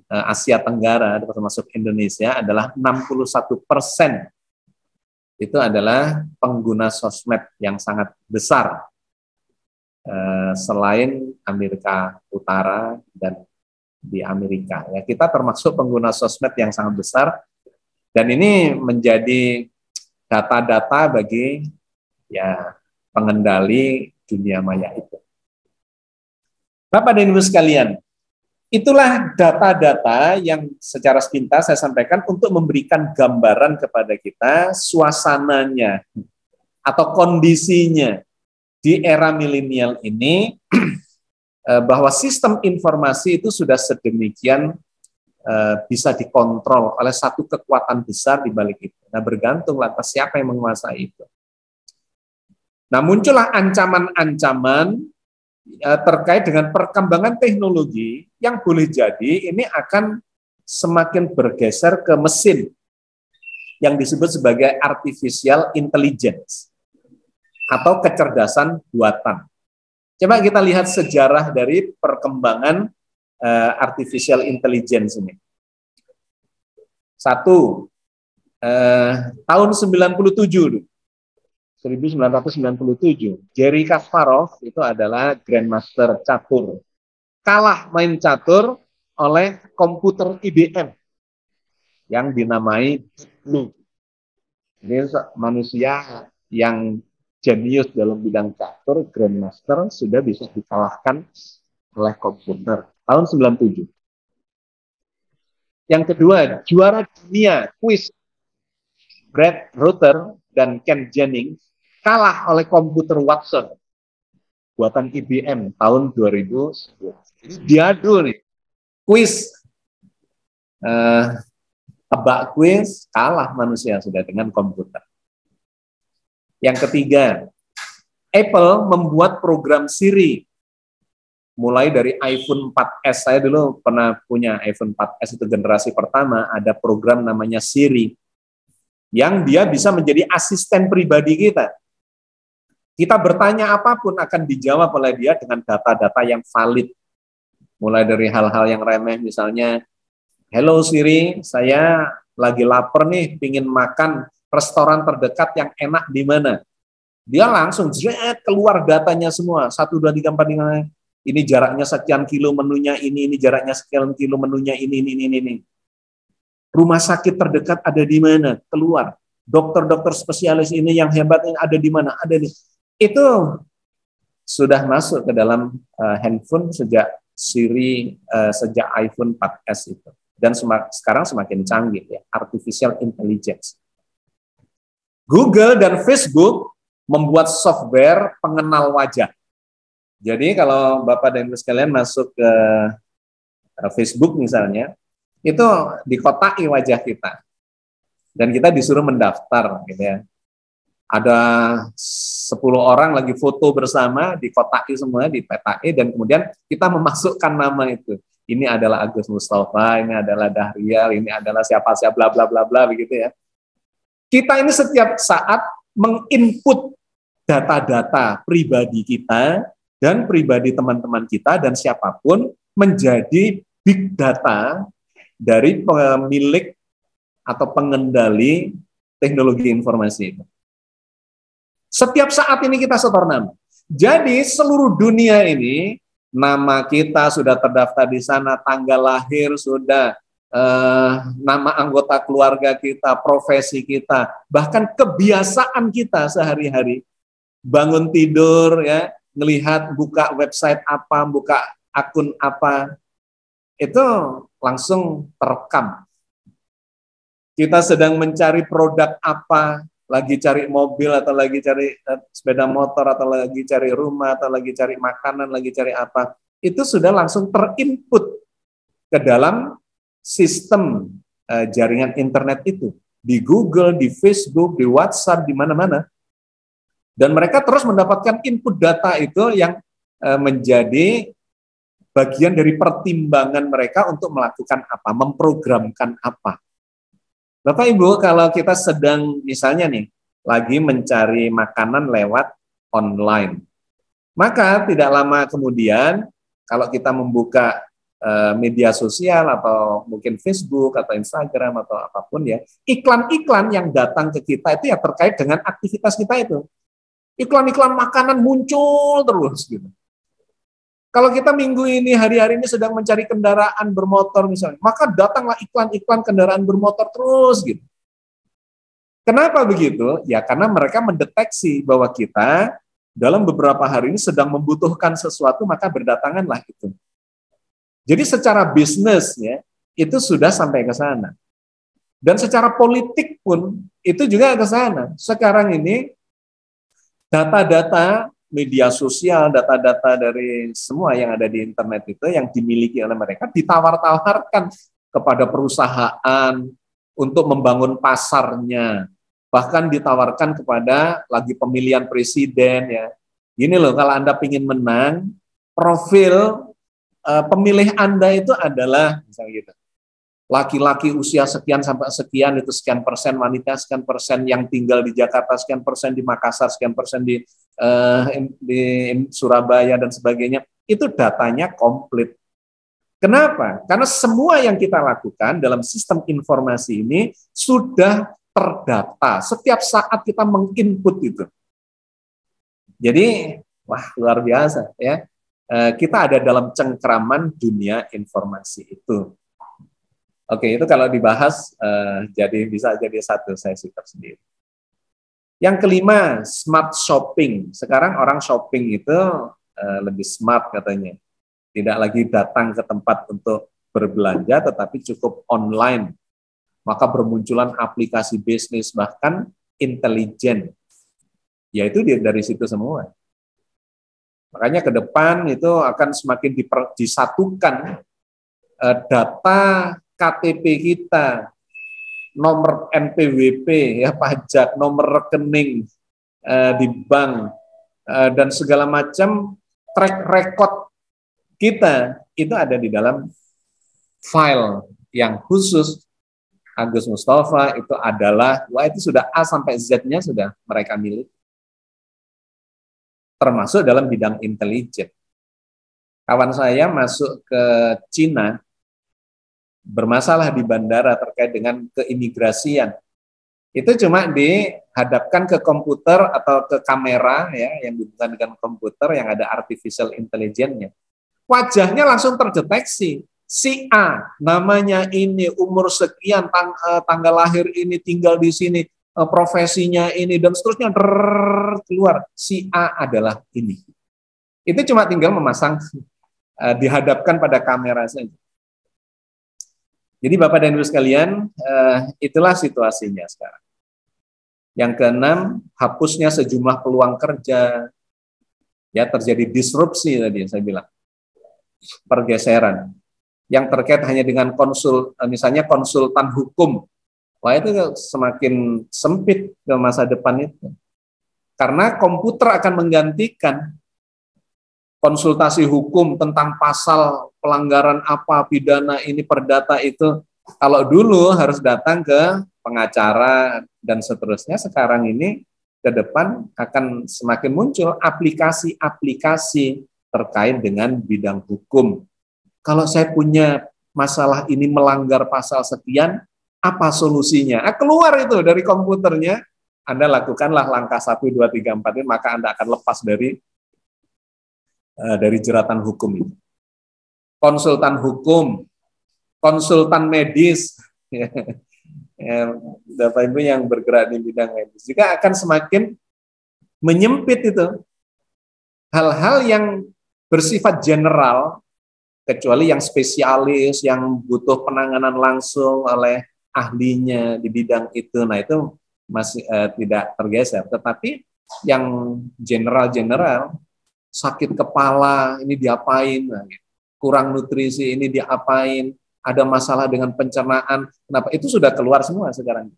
Asia Tenggara, termasuk Indonesia, adalah 61%. Itu adalah pengguna sosmed yang sangat besar, selain Amerika Utara dan di Amerika. Ya, kita termasuk pengguna sosmed yang sangat besar, dan ini menjadi data-data bagi, ya, pengendali dunia maya itu. Bapak dan Ibu sekalian, itulah data-data yang secara sepintas saya sampaikan untuk memberikan gambaran kepada kita suasananya atau kondisinya di era milenial ini, bahwa sistem informasi itu sudah sedemikian bisa dikontrol oleh satu kekuatan besar di balik itu. Nah, bergantung lantas siapa yang menguasai itu. Nah, muncullah ancaman-ancaman terkait dengan perkembangan teknologi yang boleh jadi ini akan semakin bergeser ke mesin yang disebut sebagai artificial intelligence atau kecerdasan buatan. Coba kita lihat sejarah dari perkembangan artificial intelligence ini. Satu, tahun 1997, Garry Kasparov itu adalah Grandmaster catur. Kalah main catur oleh komputer IBM yang dinamai Blue. Ini manusia yang jenius dalam bidang catur, Grandmaster, sudah bisa dikalahkan oleh komputer. Tahun 97. Yang kedua, juara dunia kuis Brad Rutter dan Ken Jennings kalah oleh komputer Watson buatan IBM tahun 2011. Diadu nih, kuis, tebak kuis, kalah manusia sudah dengan komputer. Yang ketiga, Apple membuat program Siri. Mulai dari iPhone 4S, saya dulu pernah punya iPhone 4S, itu generasi pertama, ada program namanya Siri, yang dia bisa menjadi asisten pribadi kita. Kita bertanya apapun akan dijawab oleh dia dengan data-data yang valid. Mulai dari hal-hal yang remeh, misalnya, hello Siri, saya lagi lapar nih, pingin makan, restoran terdekat yang enak di mana? Dia langsung keluar datanya semua, 1, 2, 3, 4, 5, ini jaraknya sekian kilo menunya ini jaraknya sekian kilo menunya ini. Rumah sakit terdekat ada di mana? Keluar. Dokter-dokter spesialis ini yang hebat ini ada di mana? Ada di. Itu sudah masuk ke dalam handphone sejak Siri, sejak iPhone 4S itu. Dan sekarang semakin canggih, ya, artificial intelligence. Google dan Facebook membuat software pengenal wajah. Jadi kalau Bapak dan Ibu sekalian masuk ke Facebook misalnya, itu dikotai wajah kita. Dan kita disuruh mendaftar, gitu ya. ada 10 orang lagi foto bersama, dikotaki semua, dipetaki, dan kemudian kita memasukkan nama itu. Ini adalah Agus Mustafa, ini adalah Dahrial, ini adalah siapa-siapa, bla bla bla bla begitu ya. Kita ini setiap saat menginput data-data pribadi kita dan pribadi teman-teman kita dan siapapun menjadi big data dari pemilik atau pengendali teknologi informasi itu. Setiap saat ini kita setor nama. Jadi seluruh dunia ini, nama kita sudah terdaftar di sana, tanggal lahir sudah, nama anggota keluarga kita, profesi kita, bahkan kebiasaan kita sehari-hari, bangun tidur ya, ngelihat buka website apa, buka akun apa, itu langsung terekam. Kita sedang mencari produk apa, lagi cari mobil atau lagi cari sepeda motor atau lagi cari rumah atau lagi cari makanan, lagi cari apa, itu sudah langsung terinput ke dalam sistem jaringan internet itu, di Google, di Facebook, di WhatsApp, di mana-mana. Dan mereka terus mendapatkan input data itu yang menjadi bagian dari pertimbangan mereka untuk melakukan apa, memprogramkan apa. Bapak Ibu, kalau kita sedang misalnya nih, lagi mencari makanan lewat online, maka tidak lama kemudian, kalau kita membuka media sosial atau mungkin Facebook atau Instagram atau apapun ya, iklan-iklan yang datang ke kita itu ya terkait dengan aktivitas kita itu. Iklan-iklan makanan muncul terus gitu. Kalau kita minggu ini, hari-hari ini sedang mencari kendaraan bermotor misalnya, maka datanglah iklan-iklan kendaraan bermotor terus gitu. Kenapa begitu? Ya karena mereka mendeteksi bahwa kita dalam beberapa hari ini sedang membutuhkan sesuatu, maka berdatanganlah itu. Jadi secara bisnis ya, itu sudah sampai ke sana. Dan secara politik pun itu juga ke sana. Sekarang ini data-data media sosial, data-data dari semua yang ada di internet itu yang dimiliki oleh mereka ditawar-tawarkan kepada perusahaan untuk membangun pasarnya, bahkan ditawarkan kepada lagi pemilihan presiden ya. Gini loh, kalau Anda ingin menang, profil pemilih Anda itu adalah misalnya gitu. Laki-laki usia sekian sampai sekian itu sekian persen, wanita sekian persen yang tinggal di Jakarta, sekian persen di Makassar, sekian persen di Surabaya dan sebagainya, itu datanya komplit. Kenapa? Karena semua yang kita lakukan dalam sistem informasi ini sudah terdata. Setiap saat kita menginput itu. Jadi, wah luar biasa ya. Kita ada dalam cengkraman dunia informasi itu. Oke, itu kalau dibahas jadi bisa jadi satu sesi tersendiri. Yang kelima, smart shopping. Sekarang orang shopping itu lebih smart katanya. Tidak lagi datang ke tempat untuk berbelanja, tetapi cukup online. Maka bermunculan aplikasi bisnis, bahkan intelijen. Yaitu dari situ semua. Makanya ke depan itu akan semakin disatukan data KTP kita, nomor NPWP, ya pajak, nomor rekening di bank, dan segala macam track record kita itu ada di dalam file yang khusus Agus Mustafa. Itu adalah, wah itu sudah A sampai Z-nya sudah mereka milik, termasuk dalam bidang intelijen. Kawan saya masuk ke Cina, bermasalah di bandara terkait dengan keimigrasian. Itu cuma dihadapkan ke komputer atau ke kamera ya, yang dihubungkan dengan komputer yang ada artificial intelligence-nya. Wajahnya langsung terdeteksi. Si A, namanya ini, umur sekian, tanggal lahir ini, tinggal di sini, profesinya ini, dan seterusnya, keluar. Si A adalah ini. Itu cuma tinggal memasang, dihadapkan pada kamera saja. Jadi Bapak dan Ibu sekalian, itulah situasinya sekarang. Yang keenam, hapusnya sejumlah peluang kerja. Ya, terjadi disrupsi tadi saya bilang. Pergeseran. Yang terkait hanya dengan misalnya konsultan hukum. Wah itu semakin sempit ke masa depan itu. Karena komputer akan menggantikan konsultasi hukum tentang pasal pelanggaran apa, pidana ini, perdata itu. Kalau dulu harus datang ke pengacara dan seterusnya, sekarang ini ke depan akan semakin muncul aplikasi-aplikasi terkait dengan bidang hukum. Kalau saya punya masalah ini melanggar pasal sekian, apa solusinya? Keluar itu dari komputernya, Anda lakukanlah langkah 1, 2, 3, 4 ini, maka Anda akan lepas dari jeratan hukum ini. Konsultan hukum, konsultan medis, Bapak Ibu yang bergerak di bidang medis juga akan semakin menyempit itu. Hal-hal yang bersifat general, kecuali yang spesialis, yang butuh penanganan langsung oleh ahlinya di bidang itu, nah itu masih tidak tergeser. Tetapi yang general-general, sakit kepala ini diapain, nah, gitu. Kurang nutrisi ini diapain, ada masalah dengan pencernaan, kenapa? Itu sudah keluar semua sekarang.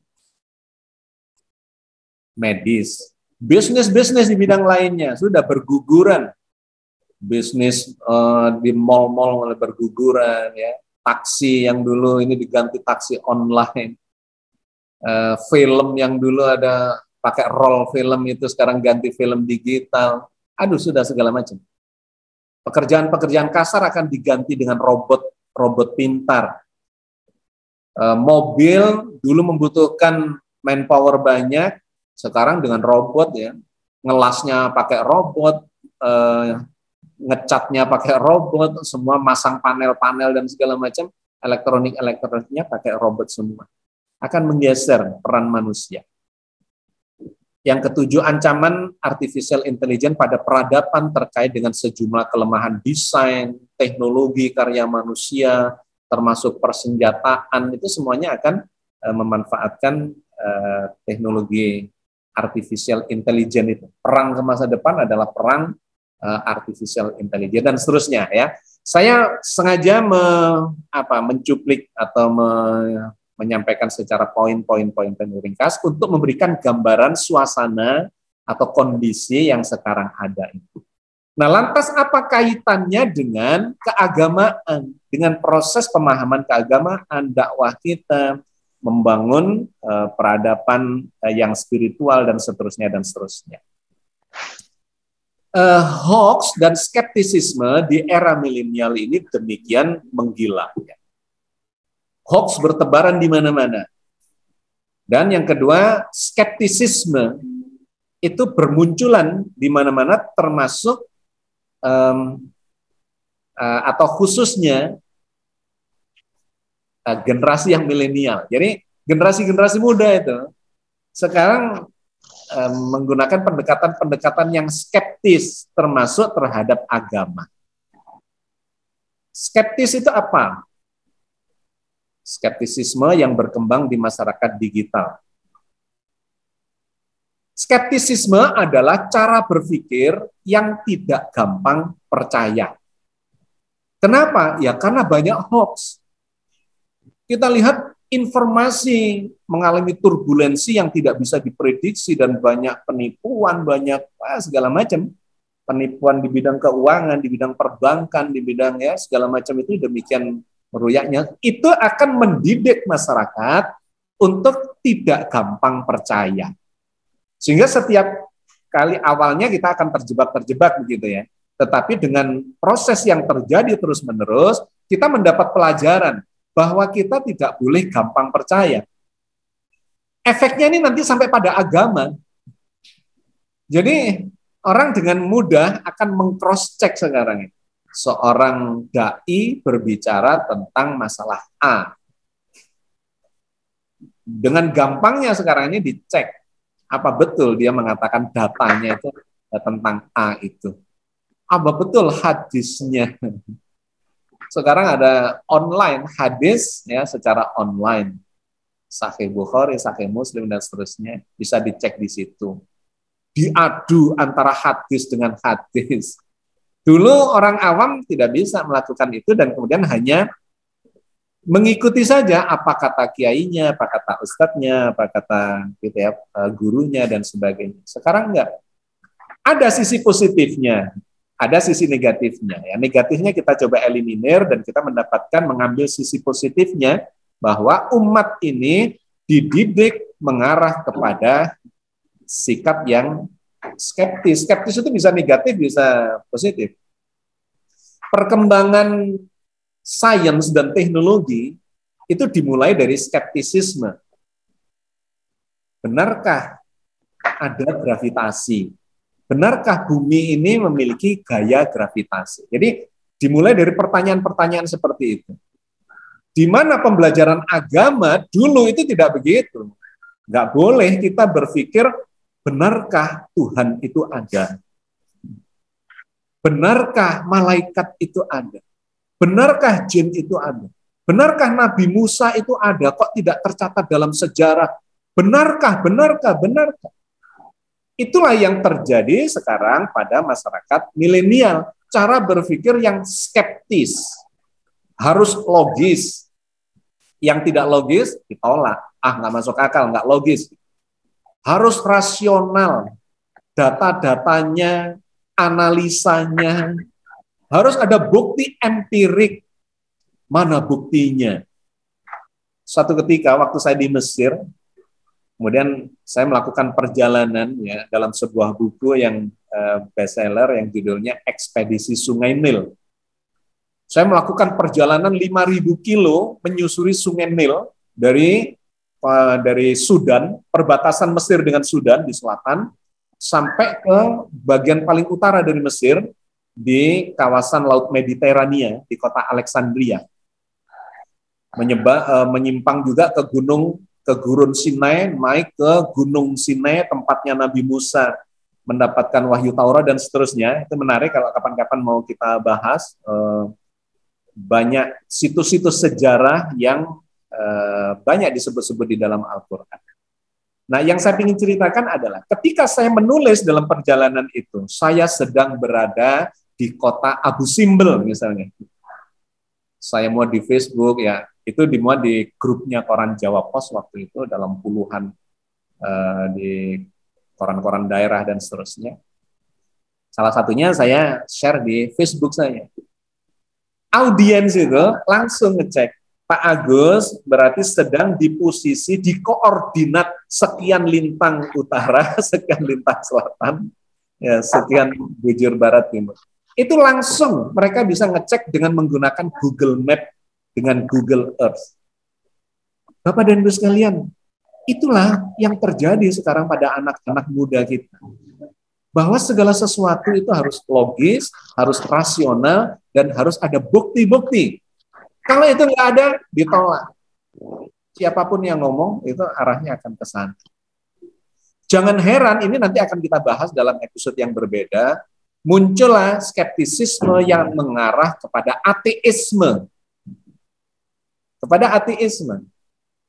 Medis, bisnis-bisnis di bidang lainnya sudah berguguran. Bisnis di mal-mal mulai berguguran, ya. Taksi yang dulu ini diganti taksi online. Film yang dulu ada pakai roll film itu sekarang ganti film digital. Aduh, sudah segala macam. Pekerjaan-pekerjaan kasar akan diganti dengan robot pintar. Mobil dulu membutuhkan manpower banyak, sekarang dengan robot, ya. Ngelasnya pakai robot, ngecatnya pakai robot, semua masang panel-panel dan segala macam, elektroniknya pakai robot semua. Akan menggeser peran manusia. Yang ketujuh, ancaman artificial intelligence pada peradaban terkait dengan sejumlah kelemahan desain, teknologi, karya manusia, termasuk persenjataan, itu semuanya akan memanfaatkan teknologi artificial intelligence itu. Perang ke masa depan adalah perang artificial intelligence dan seterusnya, ya. Saya sengaja mencuplik atau menyampaikan secara poin-poin ringkas untuk memberikan gambaran suasana atau kondisi yang sekarang ada itu. Nah, lantas apa kaitannya dengan keagamaan, dengan proses pemahaman keagamaan, dakwah kita, membangun peradaban yang spiritual dan seterusnya dan seterusnya. Hoax dan skeptisisme di era milenial ini demikian menggila. Hoax bertebaran di mana-mana. Dan yang kedua, skeptisisme itu bermunculan di mana-mana, termasuk atau khususnya generasi yang milenial. Jadi generasi-generasi muda itu sekarang menggunakan pendekatan-pendekatan yang skeptis, termasuk terhadap agama. Skeptis itu apa? Skeptisisme yang berkembang di masyarakat digital. Skeptisisme adalah cara berpikir yang tidak gampang percaya. Kenapa? Ya karena banyak hoax. Kita lihat informasi mengalami turbulensi yang tidak bisa diprediksi dan banyak penipuan, banyak segala macam. Penipuan di bidang keuangan, di bidang perbankan, di bidang segala macam itu demikian meruyaknya. Itu akan mendidik masyarakat untuk tidak gampang percaya. Sehingga setiap kali awalnya kita akan terjebak begitu, ya. Tetapi dengan proses yang terjadi terus-menerus, kita mendapat pelajaran bahwa kita tidak boleh gampang percaya. Efeknya ini nanti sampai pada agama. Jadi orang dengan mudah akan meng-cross-check sekarang ini. Seorang dai berbicara tentang masalah A. Dengan gampangnya sekarang ini dicek, apa betul dia mengatakan datanya itu tentang A itu. Apa betul hadisnya. Sekarang ada online hadis, ya, secara online. Sahih Bukhari, Sahih Muslim, dan seterusnya. Bisa dicek di situ. Diadu antara hadis dengan hadis. Dulu orang awam tidak bisa melakukan itu dan kemudian hanya mengikuti saja apa kata kiainya, apa kata ustadznya, apa kata gurunya dan sebagainya. Sekarang enggak. Ada sisi positifnya, ada sisi negatifnya. Ya, negatifnya kita coba eliminir dan kita mengambil sisi positifnya bahwa umat ini dididik mengarah kepada sikap yang skeptis. Skeptis itu bisa negatif, bisa positif. Perkembangan sains dan teknologi itu dimulai dari skeptisisme. Benarkah ada gravitasi? Benarkah bumi ini memiliki gaya gravitasi? Jadi dimulai dari pertanyaan-pertanyaan seperti itu. Di mana pembelajaran agama dulu itu tidak begitu. Nggak boleh kita berpikir, benarkah Tuhan itu ada? Benarkah malaikat itu ada? Benarkah jin itu ada? Benarkah Nabi Musa itu ada? Kok tidak tercatat dalam sejarah? Benarkah? Itulah yang terjadi sekarang pada masyarakat milenial. Cara berpikir yang skeptis. Harus logis. Yang tidak logis, ditolak. Nggak masuk akal, nggak logis. Harus rasional. Data-datanya, analisanya. Harus ada bukti empirik. Mana buktinya? Suatu ketika waktu saya di Mesir, kemudian saya melakukan perjalanan ya dalam sebuah buku yang bestseller yang judulnya Ekspedisi Sungai Nil. Saya melakukan perjalanan 5.000 kilo menyusuri Sungai Nil dari Sudan, perbatasan Mesir dengan Sudan di selatan, sampai ke bagian paling utara dari Mesir di kawasan Laut Mediterania di kota Alexandria. Menyimpang juga ke Gurun Sinai, naik ke Gunung Sinai, tempatnya Nabi Musa mendapatkan wahyu Taurat dan seterusnya. Itu menarik kalau kapan-kapan mau kita bahas. Banyak situs-situs sejarah yang banyak disebut-sebut di dalam Al-Quran. Nah, yang saya ingin ceritakan adalah ketika saya menulis dalam perjalanan itu, saya sedang berada di kota Abu Simbel misalnya. Saya muat di Facebook ya, itu dimuat di grupnya koran Jawa Pos waktu itu dalam puluhan di koran-koran daerah dan seterusnya. Salah satunya saya share di Facebook saya. Audiens itu langsung ngecek, Pak Agus berarti sedang di posisi di koordinat sekian lintang utara, sekian lintang selatan, ya, sekian bujur barat timur. Itu langsung mereka bisa ngecek dengan menggunakan Google Map, dengan Google Earth. Bapak dan Ibu sekalian, itulah yang terjadi sekarang pada anak-anak muda kita. Bahwa segala sesuatu itu harus logis, harus rasional, dan harus ada bukti-bukti. Kalau itu nggak ada, ditolak. Siapapun yang ngomong, itu arahnya akan ke sana. Jangan heran, ini nanti akan kita bahas dalam episode yang berbeda, muncullah skeptisisme yang mengarah kepada ateisme. Kepada ateisme.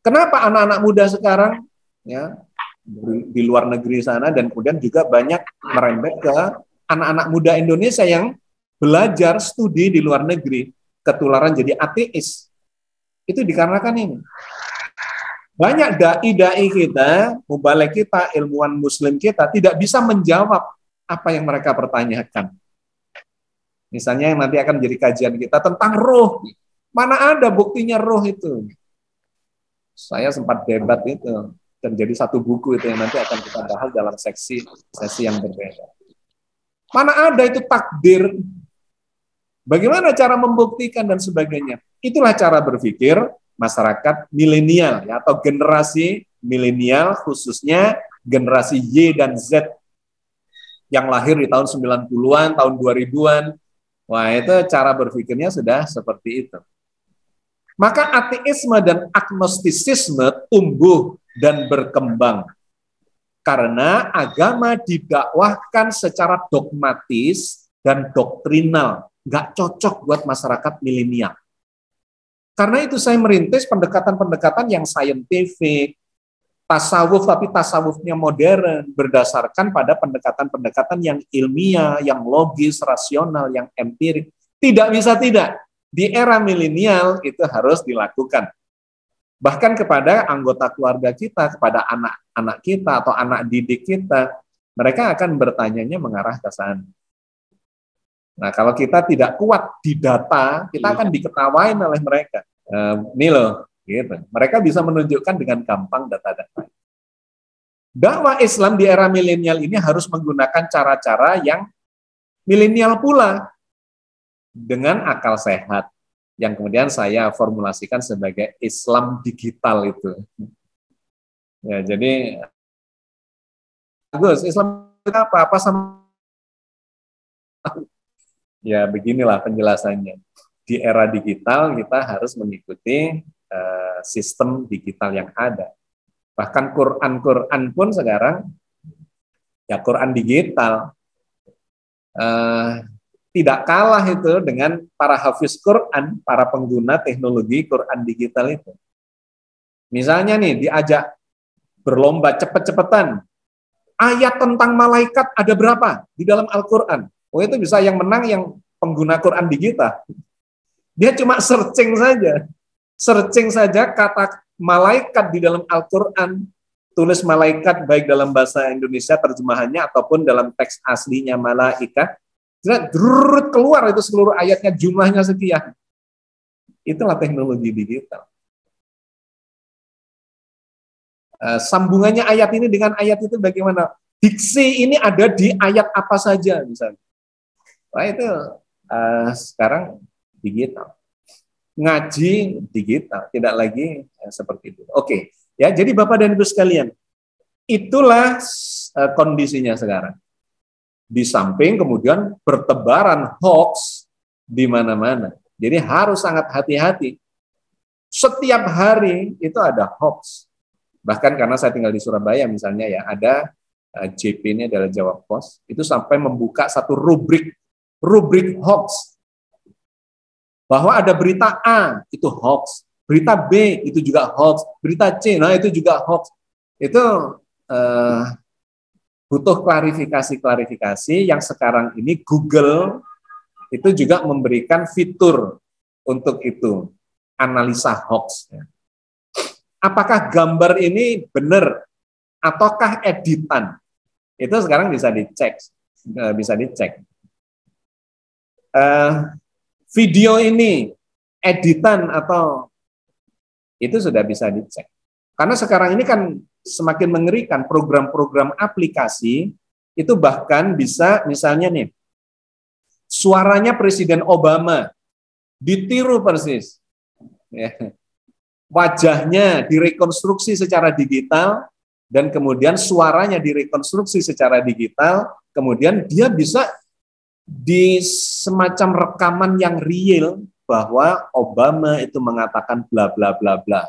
Kenapa anak-anak muda sekarang ya di luar negeri sana dan kemudian juga banyak merembet ke anak-anak muda Indonesia yang belajar studi di luar negeri ketularan jadi ateis. Itu dikarenakan ini. Banyak dai-dai kita, mubalek kita, ilmuwan muslim kita tidak bisa menjawab apa yang mereka pertanyakan. Misalnya yang nanti akan menjadi kajian kita tentang roh. Mana ada buktinya roh itu? Saya sempat debat itu dan jadi satu buku itu yang nanti akan kita bahas dalam sesi yang berbeda. Mana ada itu takdir? Bagaimana cara membuktikan dan sebagainya? Itulah cara berpikir masyarakat milenial ya, atau generasi milenial, khususnya generasi Y dan Z yang lahir di tahun 90-an, tahun 2000-an. Wah, itu cara berpikirnya sudah seperti itu. Maka ateisme dan agnostisisme tumbuh dan berkembang. Karena agama didakwahkan secara dogmatis dan doktrinal. Nggak cocok buat masyarakat milenial. Karena itu saya merintis pendekatan-pendekatan yang saintifik, tasawuf, tapi tasawufnya modern, berdasarkan pada pendekatan-pendekatan yang ilmiah, yang logis, rasional, yang empirik. Tidak bisa tidak. Di era milenial itu harus dilakukan. Bahkan kepada anggota keluarga kita, kepada anak-anak kita atau anak didik kita, mereka akan bertanyanya mengarah ke sana. Nah, kalau kita tidak kuat di data, kita akan diketawain oleh mereka. Ini loh, gitu. Mereka bisa menunjukkan dengan gampang data-data. Dakwah Islam di era milenial ini harus menggunakan cara-cara yang milenial pula, dengan akal sehat, yang kemudian saya formulasikan sebagai Islam digital itu. Ya, jadi bagus. Islam apa sama? Ya, beginilah penjelasannya. Di era digital kita harus mengikuti sistem digital yang ada. Bahkan Quran pun sekarang ya Quran digital. Tidak kalah itu dengan para hafiz Quran, para pengguna teknologi Quran digital itu. Misalnya nih diajak berlomba cepet-cepetan, ayat tentang malaikat ada berapa di dalam Al-Quran? Oh, itu bisa yang menang yang pengguna Quran digital. Dia cuma searching saja kata malaikat di dalam Al-Quran, tulis malaikat baik dalam bahasa Indonesia terjemahannya ataupun dalam teks aslinya malaikat, keluar itu seluruh ayatnya, jumlahnya sekian. Itulah teknologi digital. Sambungannya ayat ini dengan ayat itu bagaimana? Diksi ini ada di ayat apa saja misalnya. Wah, itu sekarang digital. Ngaji digital, tidak lagi seperti itu. Oke, ya. Jadi Bapak dan Ibu sekalian, itulah kondisinya sekarang. Di samping kemudian bertebaran hoax di mana-mana. Jadi harus sangat hati-hati. Setiap hari itu ada hoax. Bahkan karena saya tinggal di Surabaya misalnya ya, ada JP ini adalah Jawa Pos, itu sampai membuka satu rubrik hoax. Bahwa ada berita A, itu hoax. Berita B, itu juga hoax. Berita C, nah itu juga hoax. Itu butuh klarifikasi yang sekarang ini Google itu juga memberikan fitur untuk itu, analisa hoax. Apakah gambar ini benar ataukah editan? Itu sekarang bisa dicek. Video ini editan atau itu sudah bisa dicek. Karena sekarang ini kan semakin mengerikan, program-program aplikasi itu bahkan bisa misalnya nih, suaranya Presiden Obama ditiru persis. Ya. Wajahnya direkonstruksi secara digital dan kemudian suaranya direkonstruksi secara digital, kemudian dia bisa di semacam rekaman yang real bahwa Obama itu mengatakan bla bla bla bla.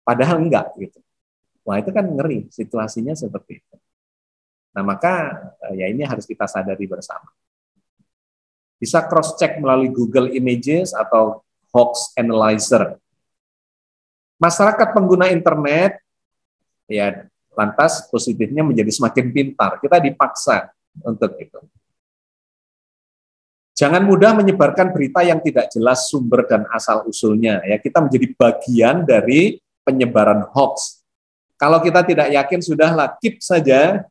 Padahal enggak gitu. Wah, itu kan ngeri, situasinya seperti itu. Nah, maka ya ini harus kita sadari bersama. Bisa cross check melalui Google Images atau Hoax Analyzer. Masyarakat pengguna internet ya lantas positifnya menjadi semakin pintar. Kita dipaksa untuk itu. Jangan mudah menyebarkan berita yang tidak jelas sumber dan asal-usulnya. Ya, kita menjadi bagian dari penyebaran hoax. Kalau kita tidak yakin, sudahlah, keep saja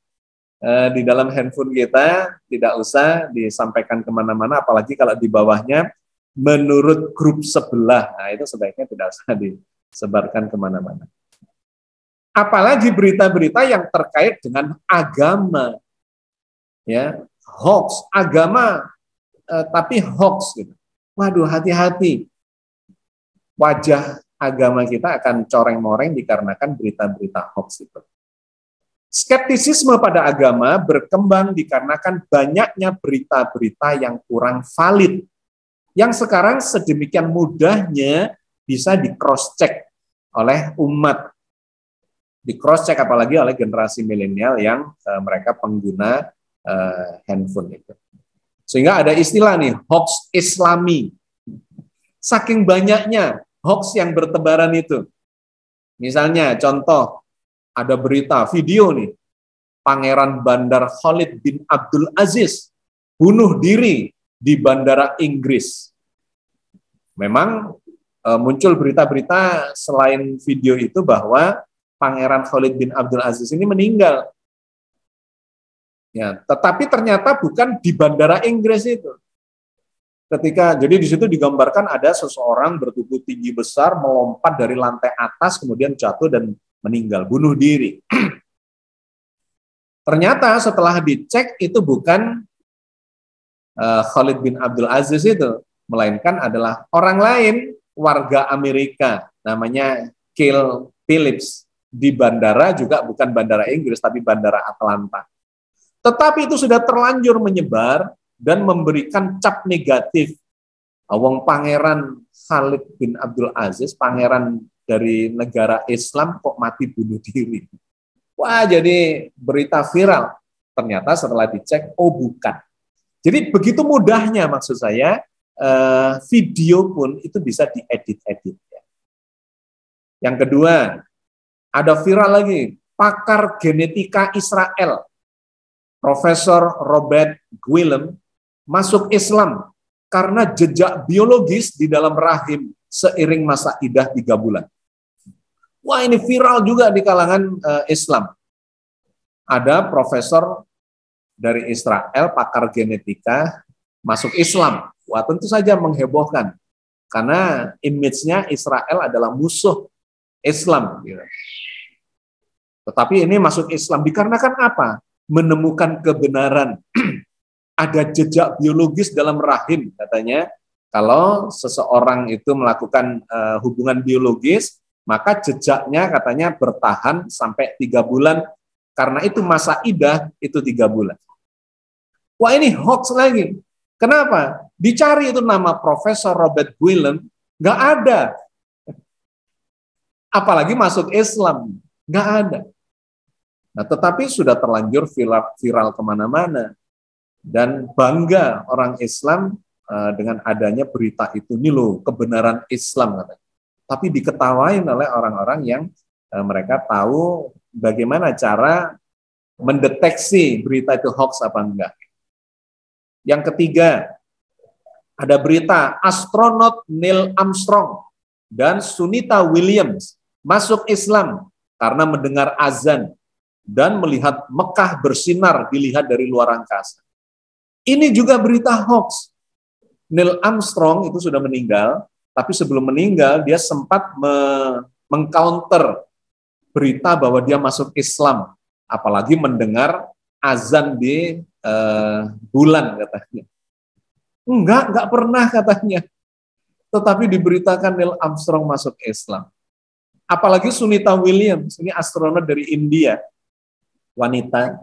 di dalam handphone kita, tidak usah disampaikan kemana-mana, apalagi kalau di bawahnya menurut grup sebelah. Nah, itu sebaiknya tidak usah disebarkan kemana-mana. Apalagi berita-berita yang terkait dengan agama, ya, hoax, agama, tapi hoax gitu. Waduh, hati-hati. Wajah agama kita akan coreng-moreng dikarenakan berita-berita hoax itu. Skeptisisme pada agama berkembang dikarenakan banyaknya berita-berita yang kurang valid, yang sekarang sedemikian mudahnya bisa di-cross-check oleh umat. Di-cross-check apalagi oleh generasi milenial yang mereka pengguna handphone itu. Sehingga ada istilah nih, hoax Islami. Saking banyaknya hoax yang bertebaran itu. Misalnya, contoh, ada berita, video nih, Pangeran Bandar Khalid bin Abdul Aziz bunuh diri di Bandara Inggris. Memang muncul berita-berita selain video itu bahwa Pangeran Khalid bin Abdul Aziz ini meninggal. Ya, tetapi ternyata bukan di bandara Inggris itu. Jadi di situ digambarkan ada seseorang bertubuh tinggi besar melompat dari lantai atas kemudian jatuh dan meninggal, bunuh diri. Ternyata setelah dicek itu bukan Khalid bin Abdul Aziz itu, melainkan adalah orang lain, warga Amerika, namanya Kill Phillips, di bandara juga bukan bandara Inggris tapi bandara Atlanta. Tetapi itu sudah terlanjur menyebar dan memberikan cap negatif. Wong Pangeran Khalid bin Abdul Aziz, pangeran dari negara Islam kok mati bunuh diri. Wah, jadi berita viral. Ternyata setelah dicek, oh bukan. Jadi begitu mudahnya maksud saya, video pun itu bisa diedit-edit. Yang kedua, ada viral lagi, pakar genetika Israel, Profesor Robert Guillem, masuk Islam karena jejak biologis di dalam rahim seiring masa idah 3 bulan. Wah, ini viral juga di kalangan Islam. Ada profesor dari Israel, pakar genetika, masuk Islam. Wah, tentu saja menghebohkan. Karena image-nya Israel adalah musuh Islam. Tetapi ini masuk Islam dikarenakan apa? Menemukan kebenaran. Ada jejak biologis dalam rahim, katanya. Kalau seseorang itu melakukan hubungan biologis, maka jejaknya katanya bertahan sampai 3 bulan. Karena itu masa idah itu 3 bulan. Wah, ini hoax lagi. Kenapa? Dicari itu nama Profesor Robert Guillem, nggak ada. Apalagi masuk Islam, nggak ada. Nah, tetapi sudah terlanjur viral kemana-mana. Dan bangga orang Islam dengan adanya berita itu. Ini loh, kebenaran Islam, katanya. Tapi diketawain oleh orang-orang yang mereka tahu bagaimana cara mendeteksi berita itu hoax apa enggak. Yang ketiga, ada berita astronot Neil Armstrong dan Sunita Williams masuk Islam karena mendengar azan dan melihat Mekah bersinar dilihat dari luar angkasa. Ini juga berita hoax. Neil Armstrong itu sudah meninggal, tapi sebelum meninggal dia sempat mengcounter berita bahwa dia masuk Islam, apalagi mendengar azan di bulan katanya. Enggak pernah katanya. Tetapi diberitakan Neil Armstrong masuk Islam. Apalagi Sunita Williams, ini astronot dari India, wanita,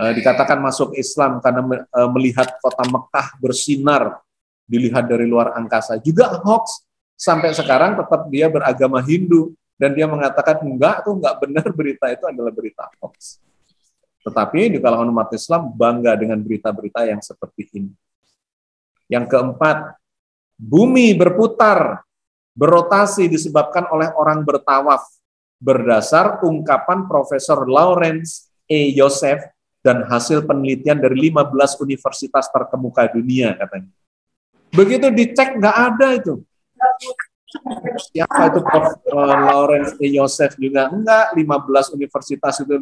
dikatakan masuk Islam karena melihat kota Mekah bersinar, dilihat dari luar angkasa. Juga hoax. Sampai sekarang tetap dia beragama Hindu, dan dia mengatakan enggak benar, berita itu adalah berita hoax. Tetapi di kalangan umat Islam bangga dengan berita-berita yang seperti ini. Yang keempat, bumi berputar, berotasi disebabkan oleh orang bertawaf, berdasar ungkapan Profesor Lawrence E. Joseph dan hasil penelitian dari 15 universitas terkemuka dunia, katanya. Begitu dicek, nggak ada itu. Siapa itu Prof. Lawrence E. Joseph juga enggak, 15 universitas itu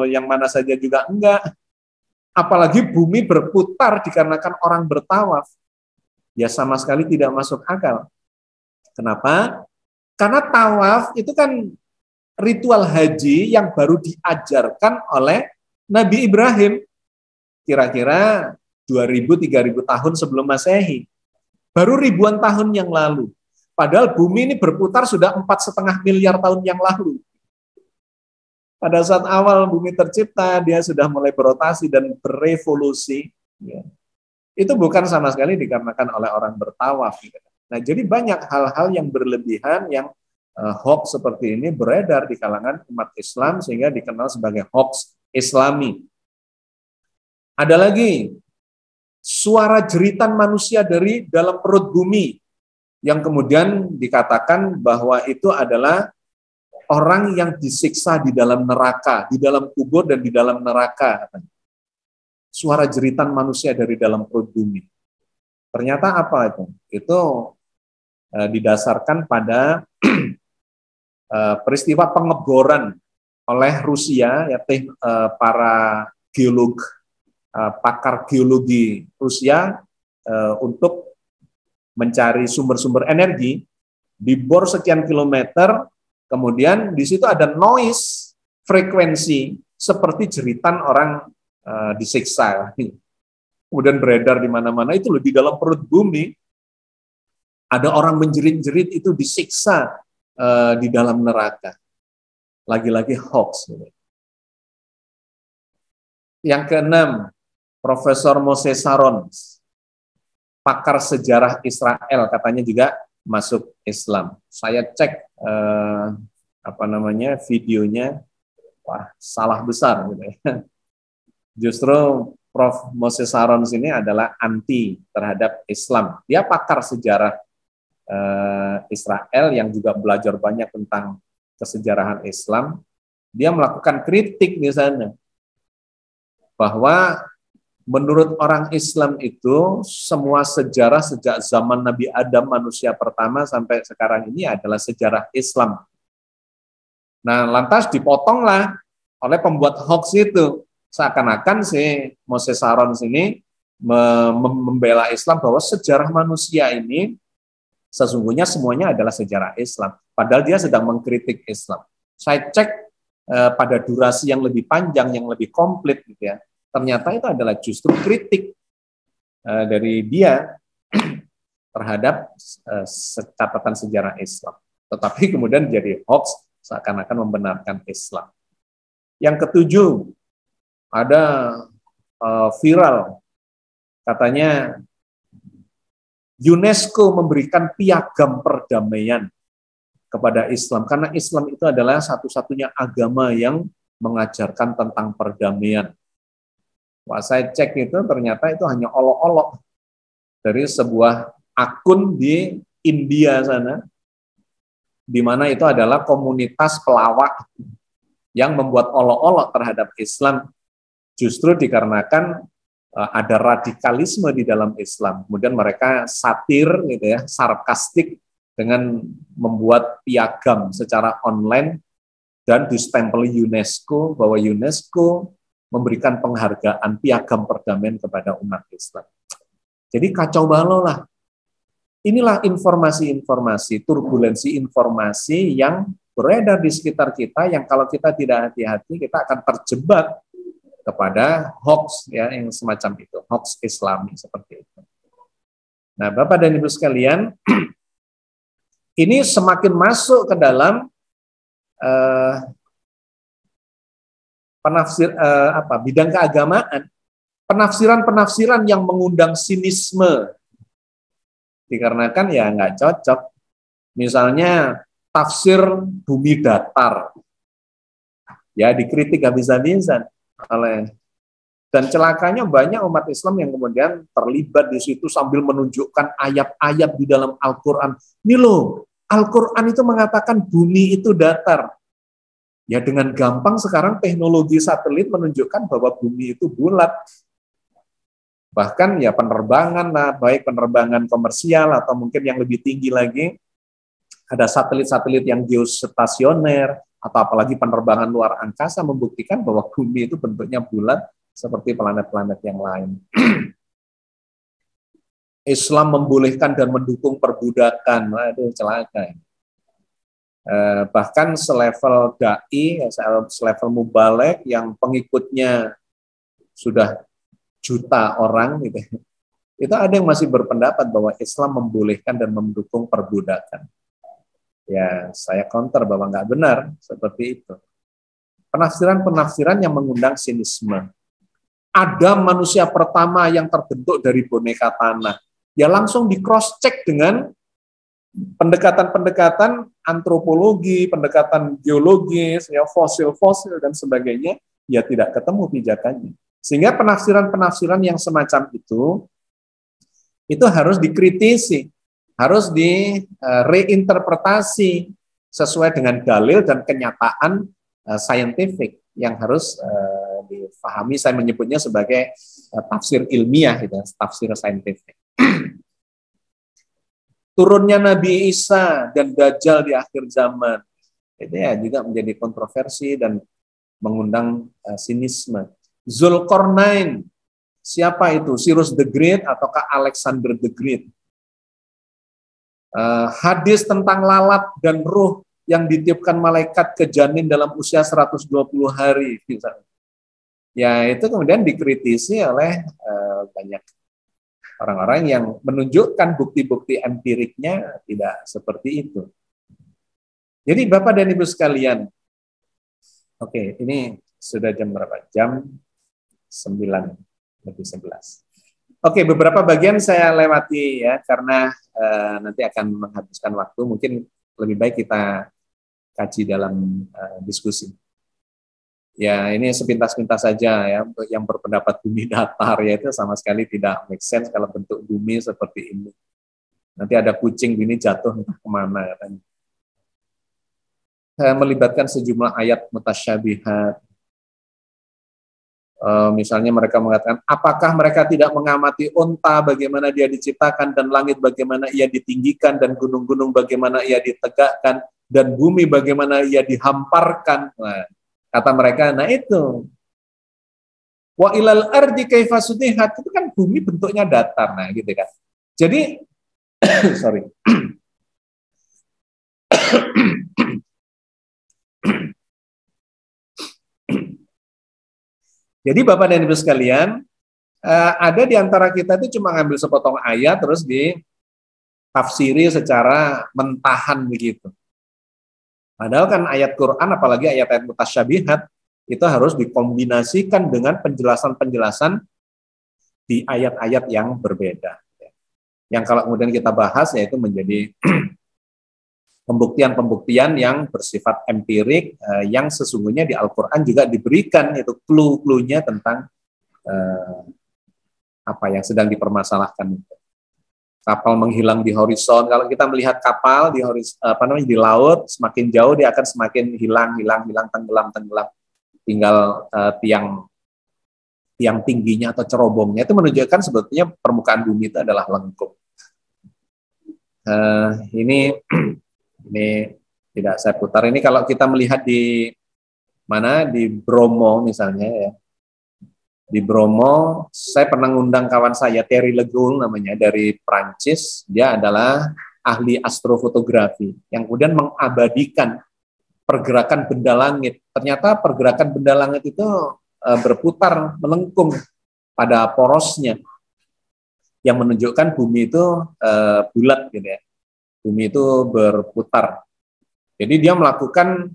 yang mana saja juga enggak. Apalagi bumi berputar dikarenakan orang bertawaf. Ya sama sekali tidak masuk akal. Kenapa? Karena tawaf itu kan ritual haji yang baru diajarkan oleh Nabi Ibrahim. Kira-kira 2000-3000 tahun sebelum Masehi. Baru ribuan tahun yang lalu. Padahal bumi ini berputar sudah 4,5 miliar tahun yang lalu. Pada saat awal bumi tercipta, dia sudah mulai berotasi dan berevolusi. Ya. Itu bukan sama sekali dikarenakan oleh orang bertawaf. Nah, jadi banyak hal-hal yang berlebihan, yang hoax seperti ini beredar di kalangan umat Islam, sehingga dikenal sebagai hoax Islami. Ada lagi, suara jeritan manusia dari dalam perut bumi, yang kemudian dikatakan bahwa itu adalah orang yang disiksa di dalam neraka, di dalam kubur dan di dalam neraka. Suara jeritan manusia dari dalam perut bumi. Ternyata apa itu? Itu didasarkan pada peristiwa pengeboran oleh Rusia, ya para geolog, pakar geologi Rusia untuk mencari sumber-sumber energi, dibor sekian kilometer, kemudian di situ ada noise frekuensi seperti jeritan orang disiksa. Kemudian beredar di mana-mana, itu loh, di dalam perut bumi ada orang menjerit-jerit itu disiksa di dalam neraka. Lagi-lagi hoax. Yang keenam, Profesor Moses Saron, pakar sejarah Israel, katanya juga masuk Islam. Saya cek videonya, wah, salah besar gitu ya. Justru Prof. Moses Saron ini adalah anti terhadap Islam. Dia pakar sejarah Israel yang juga belajar banyak tentang kesejarahan Islam. Dia melakukan kritik di sana bahwa menurut orang Islam itu semua sejarah sejak zaman Nabi Adam, manusia pertama, sampai sekarang ini adalah sejarah Islam. Nah, lantas dipotonglah oleh pembuat hoax itu. Seakan-akan si Moses Saron ini membela Islam bahwa sejarah manusia ini sesungguhnya semuanya adalah sejarah Islam. Padahal dia sedang mengkritik Islam. Saya cek pada durasi yang lebih panjang, yang lebih komplit gitu ya. Ternyata itu adalah justru kritik dari dia terhadap catatan sejarah Islam. Tetapi kemudian jadi hoax seakan-akan membenarkan Islam. Yang ketujuh, ada viral, katanya UNESCO memberikan piagam perdamaian kepada Islam, karena Islam itu adalah satu-satunya agama yang mengajarkan tentang perdamaian. Wah, saya cek itu ternyata itu hanya olok-olok dari sebuah akun di India sana, di mana itu adalah komunitas pelawak yang membuat olok-olok terhadap Islam, justru dikarenakan ada radikalisme di dalam Islam. Kemudian mereka satir gitu ya, sarkastik dengan membuat piagam secara online dan distempeli UNESCO bahwa UNESCO memberikan penghargaan piagam perdamaian kepada umat Islam. Jadi kacau balau lah. Inilah informasi-informasi, turbulensi informasi yang beredar di sekitar kita, yang kalau kita tidak hati-hati kita akan terjebak kepada hoax ya, yang semacam itu, hoax Islami seperti itu. Nah, Bapak dan Ibu sekalian, ini semakin masuk ke dalam bidang keagamaan, penafsiran-penafsiran yang mengundang sinisme, dikarenakan ya nggak cocok. Misalnya tafsir bumi datar, ya dikritik habis-habisan oleh, dan celakanya banyak umat Islam yang kemudian terlibat di situ sambil menunjukkan ayat-ayat di dalam Al-Quran. Ini loh, Al-Quran itu mengatakan bumi itu datar. Ya dengan gampang sekarang teknologi satelit menunjukkan bahwa bumi itu bulat. Bahkan ya penerbangan lah, baik penerbangan komersial atau mungkin yang lebih tinggi lagi, ada satelit-satelit yang geostasioner, atau apalagi penerbangan luar angkasa membuktikan bahwa bumi itu bentuknya bulat seperti planet-planet yang lain. Islam membolehkan dan mendukung perbudakan, itu celaka. Bahkan selevel dai, selevel mubalek yang pengikutnya sudah juta orang, gitu. Itu ada yang masih berpendapat bahwa Islam membolehkan dan mendukung perbudakan. Ya, saya counter bahwa nggak benar seperti itu. Penafsiran-penafsiran yang mengundang sinisme. Ada manusia pertama yang terbentuk dari boneka tanah. Ya langsung di cross check dengan pendekatan-pendekatan antropologi, pendekatan geologis, ya fosil-fosil dan sebagainya. Ya tidak ketemu pijakannya. Sehingga penafsiran-penafsiran yang semacam itu harus dikritisi, harus direinterpretasi sesuai dengan dalil dan kenyataan saintifik yang harus difahami. Saya menyebutnya sebagai tafsir ilmiah, gitu, tafsir saintifik. Turunnya Nabi Isa dan Dajjal di akhir zaman. Itu ya juga menjadi kontroversi dan mengundang sinisme. Zulkarnain, siapa itu? Cyrus the Great ataukah Alexander the Great? Hadis tentang lalat dan ruh yang ditiupkan malaikat ke janin dalam usia 120 hari. Ya itu kemudian dikritisi oleh banyak orang-orang yang menunjukkan bukti-bukti empiriknya tidak seperti itu. Jadi Bapak dan Ibu sekalian, oke, ini sudah jam berapa? Jam 9:11. Oke, beberapa bagian saya lewati ya, karena nanti akan menghabiskan waktu. Mungkin lebih baik kita kaji dalam diskusi. Ya, ini sepintas-pintas saja ya, untuk yang berpendapat bumi datar, ya itu sama sekali tidak make sense kalau bentuk bumi seperti ini. Nanti ada kucing gini jatuh entah kemana. Kan. Melibatkan sejumlah ayat mutasyabihat. Misalnya mereka mengatakan, apakah mereka tidak mengamati unta bagaimana dia diciptakan, dan langit bagaimana ia ditinggikan, dan gunung-gunung bagaimana ia ditegakkan, dan bumi bagaimana ia dihamparkan. Nah, kata mereka, nah itu. Wa ilal ardi kaifa sutihat, itu kan bumi bentuknya datar, nah gitu kan. Jadi sorry. Jadi Bapak dan Ibu sekalian, ada di antara kita itu cuma ngambil sepotong ayat terus ditafsiri secara mentahan begitu. Padahal kan ayat Quran, apalagi ayat-ayat mutasyabihat, itu harus dikombinasikan dengan penjelasan-penjelasan di ayat-ayat yang berbeda. Yang kalau kemudian kita bahas, yaitu menjadi pembuktian-pembuktian yang bersifat empirik, yang sesungguhnya di Al-Quran juga diberikan, itu clue-cluenya tentang apa yang sedang dipermasalahkan. Kapal menghilang di horizon. Kalau kita melihat kapal di di laut, semakin jauh dia akan semakin hilang, tenggelam. Tinggal tiang tingginya atau cerobongnya itu menunjukkan sebetulnya permukaan bumi itu adalah lengkung. Ini tidak saya putar. Ini kalau kita melihat di mana, di Bromo misalnya ya. Di Bromo, saya pernah ngundang kawan saya, Thierry Legault namanya, dari Prancis. Dia adalah ahli astrofotografi yang kemudian mengabadikan pergerakan benda langit. Ternyata pergerakan benda langit itu berputar, melengkung pada porosnya, yang menunjukkan bumi itu bulat gitu ya. Bumi itu berputar. Jadi dia melakukan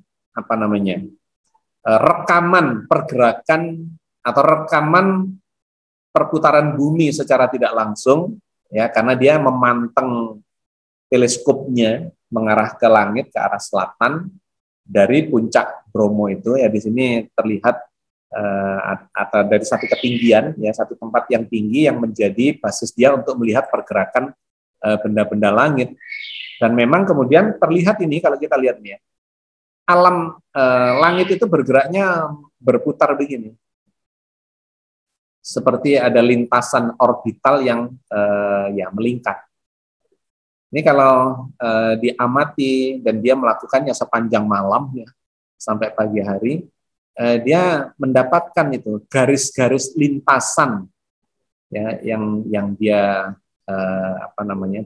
rekaman pergerakan atau rekaman perputaran bumi secara tidak langsung, ya, karena dia memanteng teleskopnya mengarah ke langit, ke arah selatan dari puncak Bromo itu, ya di sini terlihat atau dari satu ketinggian, ya satu tempat yang tinggi yang menjadi basis dia untuk melihat pergerakan benda-benda langit. Dan memang kemudian terlihat ini, kalau kita lihat nih ya, alam langit itu bergeraknya berputar begini. Seperti ada lintasan orbital yang melingkar. Ini kalau diamati dan dia melakukannya sepanjang malam ya, sampai pagi hari, dia mendapatkan itu garis-garis lintasan ya, yang dia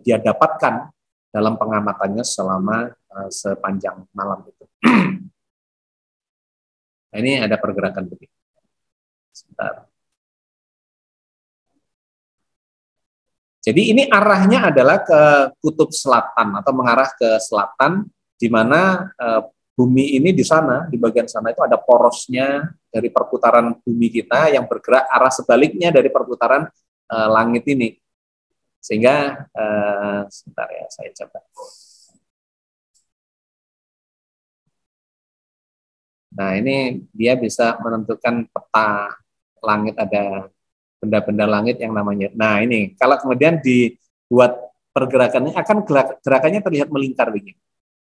dia dapatkan dalam pengamatannya selama sepanjang malam itu. Nah, ini ada pergerakan begini. Sebentar. Jadi ini arahnya adalah ke kutub selatan atau mengarah ke selatan, di mana bumi ini di sana, di bagian sana itu ada porosnya dari perputaran bumi kita yang bergerak arah sebaliknya dari perputaran langit ini. Sehingga, sebentar ya, saya coba. Nah, ini dia bisa menentukan peta langit, ada benda-benda langit yang namanya. Nah, ini kalau kemudian dibuat pergerakannya, akan gerakannya terlihat melingkar begini.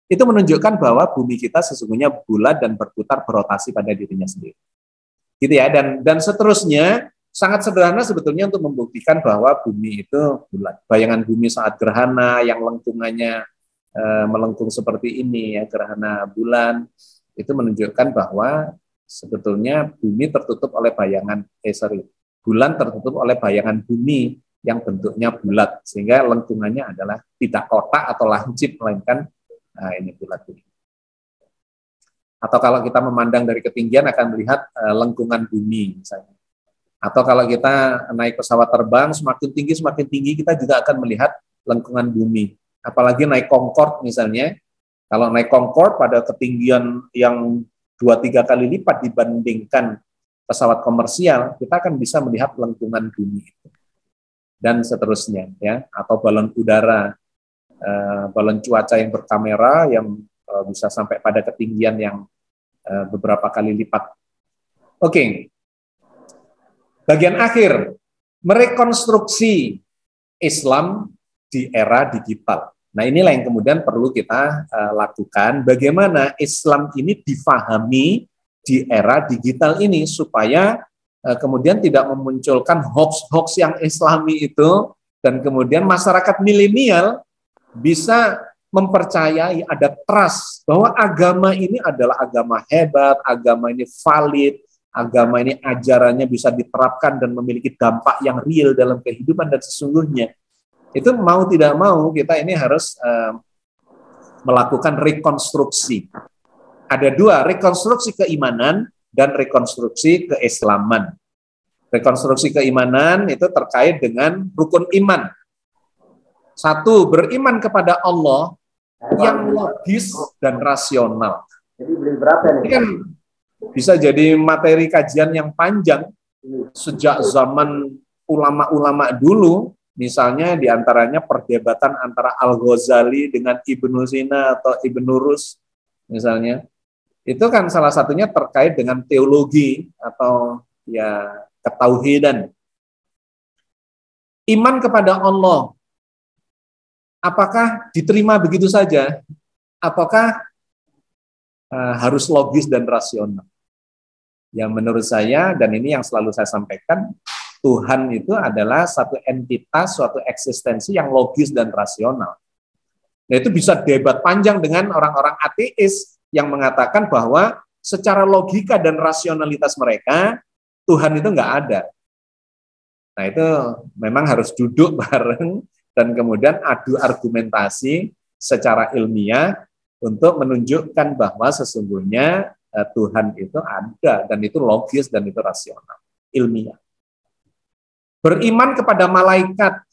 Itu menunjukkan bahwa bumi kita sesungguhnya bulat dan berputar, berotasi pada dirinya sendiri. Gitu ya, dan seterusnya sangat sederhana sebetulnya untuk membuktikan bahwa bumi itu bulat. Bayangan bumi saat gerhana yang lengkungannya melengkung seperti ini ya, gerhana bulan, itu menunjukkan bahwa sebetulnya bumi tertutup oleh bulan tertutup oleh bayangan bumi yang bentuknya bulat, sehingga lengkungannya adalah tidak kotak atau lancip, melainkan ini bulat ini. Atau kalau kita memandang dari ketinggian akan melihat lengkungan bumi misalnya. Atau kalau kita naik pesawat terbang semakin tinggi kita juga akan melihat lengkungan bumi. Apalagi naik Concorde misalnya, kalau naik Concorde pada ketinggian yang 2-3 kali lipat dibandingkan pesawat komersial, kita akan bisa melihat lengkungan bumi itu. Dan seterusnya ya, atau balon udara, balon cuaca yang berkamera yang bisa sampai pada ketinggian yang beberapa kali lipat. Oke. Bagian akhir, merekonstruksi Islam di era digital. Nah, inilah yang kemudian perlu kita lakukan, bagaimana Islam ini difahami di era digital ini, supaya kemudian tidak memunculkan hoax-hoax yang Islami itu, dan kemudian masyarakat milenial bisa mempercayai, ada trust bahwa agama ini adalah agama hebat, agama ini valid, agama ini ajarannya bisa diterapkan dan memiliki dampak yang real dalam kehidupan dan sesungguhnya. Itu mau tidak mau kita ini harus melakukan rekonstruksi. Ada dua, rekonstruksi keimanan dan rekonstruksi keislaman. Rekonstruksi keimanan itu terkait dengan rukun iman. Satu, beriman kepada Allah yang logis dan rasional. Jadi beli berapa nih? Ini kan bisa jadi materi kajian yang panjang sejak zaman ulama-ulama dulu, misalnya diantaranya perdebatan antara Al-Ghazali dengan Ibnu Sina atau Ibnu Rus misalnya. Itu kan salah satunya terkait dengan teologi atau ya ketauhidan. Iman kepada Allah, apakah diterima begitu saja? Apakah harus logis dan rasional? Yang menurut saya, dan ini yang selalu saya sampaikan, Tuhan itu adalah satu entitas, suatu eksistensi yang logis dan rasional. Nah, itu bisa debat panjang dengan orang-orang ateis yang mengatakan bahwa secara logika dan rasionalitas mereka, Tuhan itu nggak ada. Nah, itu memang harus duduk bareng dan kemudian adu argumentasi secara ilmiah untuk menunjukkan bahwa sesungguhnya Tuhan itu ada, dan itu logis, dan itu rasional, ilmiah. Beriman kepada malaikat.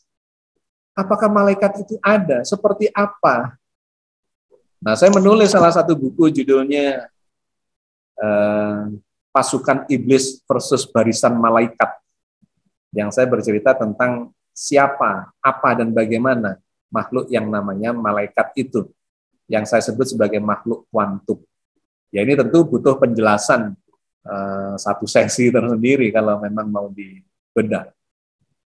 Apakah malaikat itu ada? Seperti apa? Nah, saya menulis salah satu buku judulnya Pasukan Iblis versus Barisan Malaikat. Yang saya bercerita tentang siapa, apa, dan bagaimana makhluk yang namanya malaikat itu. Yang saya sebut sebagai makhluk kuantum. Ya, ini tentu butuh penjelasan satu sesi tersendiri kalau memang mau dibedah.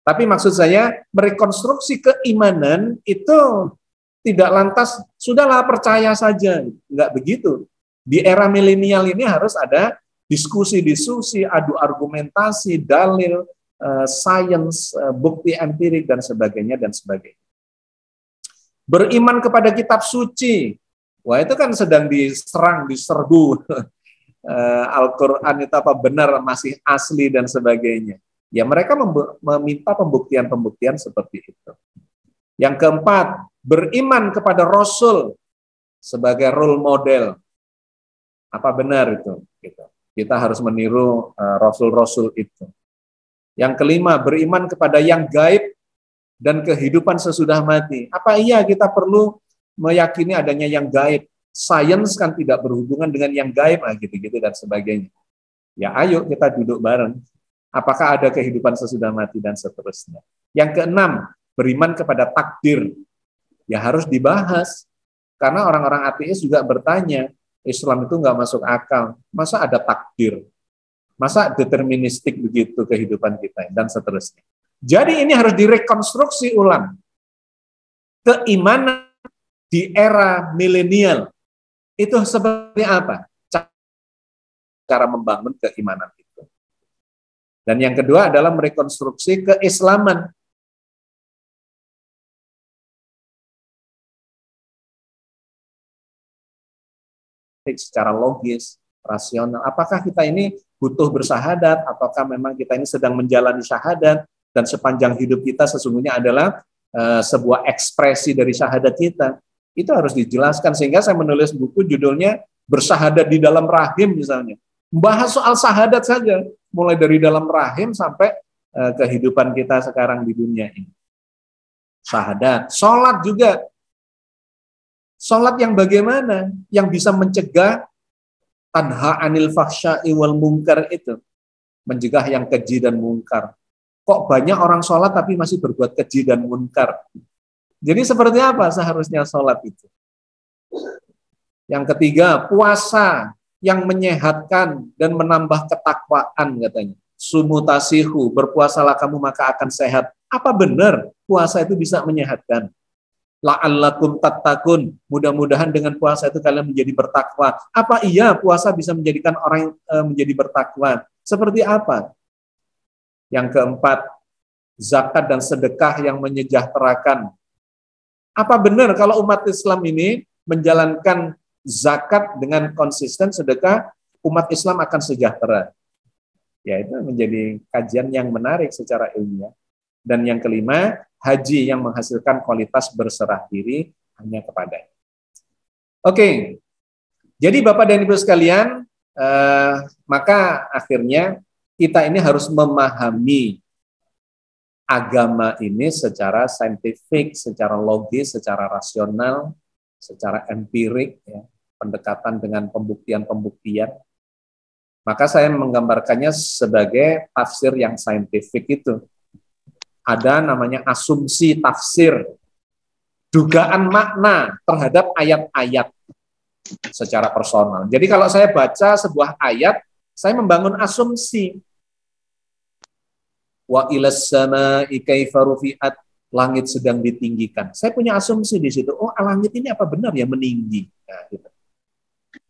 Tapi maksud saya, merekonstruksi keimanan itu tidak lantas, sudahlah percaya saja. Enggak begitu. Di era milenial ini harus ada diskusi-diskusi, adu argumentasi, dalil, sains, bukti empirik, dan sebagainya, dan sebagainya. Beriman kepada kitab suci. Wah, itu kan sedang diserang, diserbu. Al-Quran itu apa benar, masih asli, dan sebagainya. Ya, mereka meminta pembuktian-pembuktian seperti itu. Yang keempat, beriman kepada Rasul sebagai role model. Apa benar itu? Kita harus meniru Rasul-Rasul itu. Yang kelima, beriman kepada yang gaib dan kehidupan sesudah mati. Apa iya kita perlu meyakini adanya yang gaib? Sains kan tidak berhubungan dengan yang gaib, gitu-gitu dan sebagainya. Ya, ayo kita duduk bareng. Apakah ada kehidupan sesudah mati dan seterusnya. Yang keenam, beriman kepada takdir. Ya, harus dibahas. Karena orang-orang ateis juga bertanya, Islam itu nggak masuk akal. Masa ada takdir? Masa deterministik begitu kehidupan kita dan seterusnya. Jadi ini harus direkonstruksi ulang. Keimanan di era milenial itu seperti apa? Cara membangun keimanan itu. Dan yang kedua adalah merekonstruksi keislaman. saintifik, secara logis, rasional. Apakah kita ini butuh bersyahadat, ataukah memang kita ini sedang menjalani syahadat, dan sepanjang hidup kita sesungguhnya adalah sebuah ekspresi dari syahadat kita. Itu harus dijelaskan, sehingga saya menulis buku judulnya Bersyahadat di Dalam Rahim misalnya. Membahas soal syahadat saja, mulai dari dalam rahim sampai kehidupan kita sekarang di dunia ini. Syahadat. Sholat juga. Sholat yang bagaimana? Yang bisa mencegah tanha anil fahsya'i wal munkar itu. Mencegah yang keji dan munkar. Kok banyak orang sholat tapi masih berbuat keji dan munkar? Jadi seperti apa seharusnya sholat itu? Yang ketiga, puasa yang menyehatkan dan menambah ketakwaan katanya. Sumutasihu, berpuasalah kamu maka akan sehat. Apa benar puasa itu bisa menyehatkan? La'allakum tattaqun, mudah-mudahan dengan puasa itu kalian menjadi bertakwa. Apa iya puasa bisa menjadikan orang menjadi bertakwa? Seperti apa? Yang keempat, zakat dan sedekah yang menyejahterakan. Apa benar kalau umat Islam ini menjalankan zakat dengan konsisten, sedekah, umat Islam akan sejahtera? Ya, itu menjadi kajian yang menarik secara ilmiah. Dan yang kelima, haji yang menghasilkan kualitas berserah diri hanya kepadanya. Oke, jadi Bapak dan Ibu sekalian, maka akhirnya kita ini harus memahami agama ini secara saintifik, secara logis, secara rasional, secara empirik, ya, pendekatan dengan pembuktian-pembuktian. Maka saya menggambarkannya sebagai tafsir yang saintifik itu. Ada namanya asumsi tafsir, dugaan makna terhadap ayat-ayat secara personal. Jadi kalau saya baca sebuah ayat, saya membangun asumsi. Wa ilas sama'i kaifa rufi'at, langit sedang ditinggikan. Saya punya asumsi di situ. Oh, langit ini apa benar ya meninggi? Nah, gitu.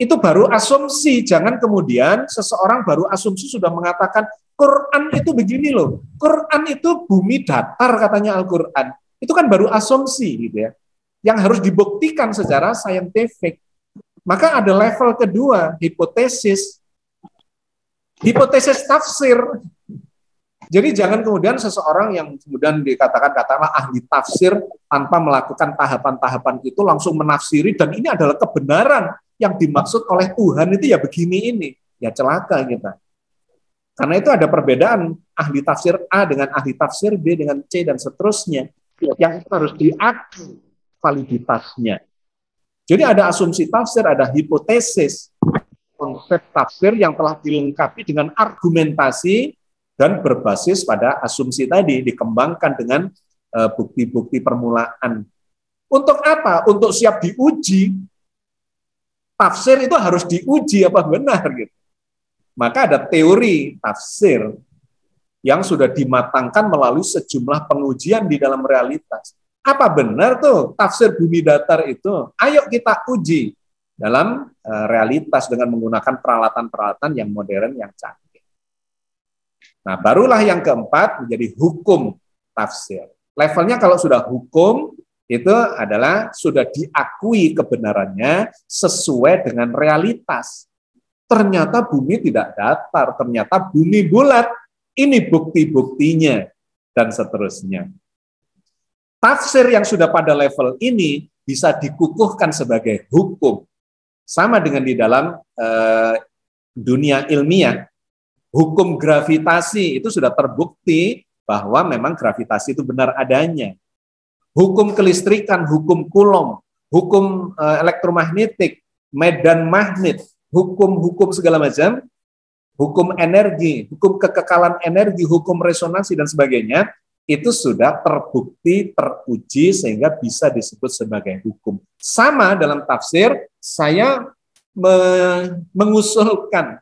Itu baru asumsi. Jangan kemudian seseorang baru asumsi sudah mengatakan Quran itu begini loh. Quran itu bumi datar katanya Al-Quran. Itu kan baru asumsi gitu ya. Yang harus dibuktikan secara saintifik. Maka ada level kedua, hipotesis. Hipotesis tafsir. Jadi jangan kemudian seseorang yang kemudian katakanlah ahli tafsir tanpa melakukan tahapan-tahapan itu langsung menafsiri dan ini adalah kebenaran yang dimaksud oleh Tuhan itu ya begini ini. Ya celaka kita. Karena itu ada perbedaan ahli tafsir A dengan ahli tafsir B dengan C dan seterusnya. Yang itu harus diakui validitasnya. Jadi ada asumsi tafsir, ada hipotesis. Konsep tafsir yang telah dilengkapi dengan argumentasi dan berbasis pada asumsi tadi, dikembangkan dengan bukti-bukti permulaan. Untuk apa? Untuk siap diuji. Tafsir itu harus diuji apa benar gitu. Maka ada teori tafsir yang sudah dimatangkan melalui sejumlah pengujian di dalam realitas. Apa benar tuh tafsir bumi datar itu? Ayo kita uji dalam realitas dengan menggunakan peralatan-peralatan yang modern, yang canggih. Nah, barulah yang keempat menjadi hukum tafsir. Levelnya kalau sudah hukum, itu adalah sudah diakui kebenarannya sesuai dengan realitas. Ternyata bumi tidak datar, ternyata bumi bulat. Ini bukti-buktinya, dan seterusnya. Tafsir yang sudah pada level ini bisa dikukuhkan sebagai hukum. Sama dengan di dalam dunia ilmiah. Hukum gravitasi itu sudah terbukti bahwa memang gravitasi itu benar adanya. Hukum kelistrikan, hukum Coulomb, hukum elektromagnetik, medan magnet, hukum-hukum segala macam, hukum energi, hukum kekekalan energi, hukum resonansi dan sebagainya, itu sudah terbukti, teruji sehingga bisa disebut sebagai hukum. Sama dalam tafsir, saya mengusulkan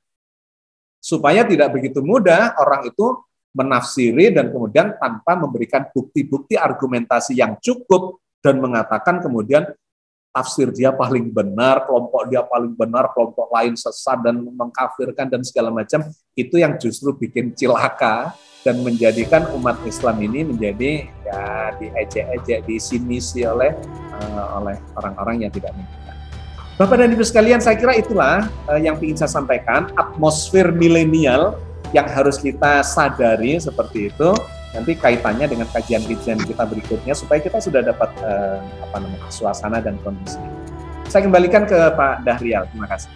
supaya tidak begitu mudah orang itu menafsiri dan kemudian tanpa memberikan bukti-bukti argumentasi yang cukup dan mengatakan kemudian tafsir dia paling benar, kelompok dia paling benar, kelompok lain sesat dan mengkafirkan dan segala macam, itu yang justru bikin cilaka dan menjadikan umat Islam ini menjadi ya diejek-ejek, disinisi oleh orang-orang yang tidak mengerti. Bapak dan Ibu sekalian, saya kira itulah yang ingin saya sampaikan, atmosfer milenial yang harus kita sadari seperti itu. Nanti kaitannya dengan kajian-kajian kita berikutnya supaya kita sudah dapat suasana dan kondisi. Saya kembalikan ke Pak Dahrial. Terima kasih.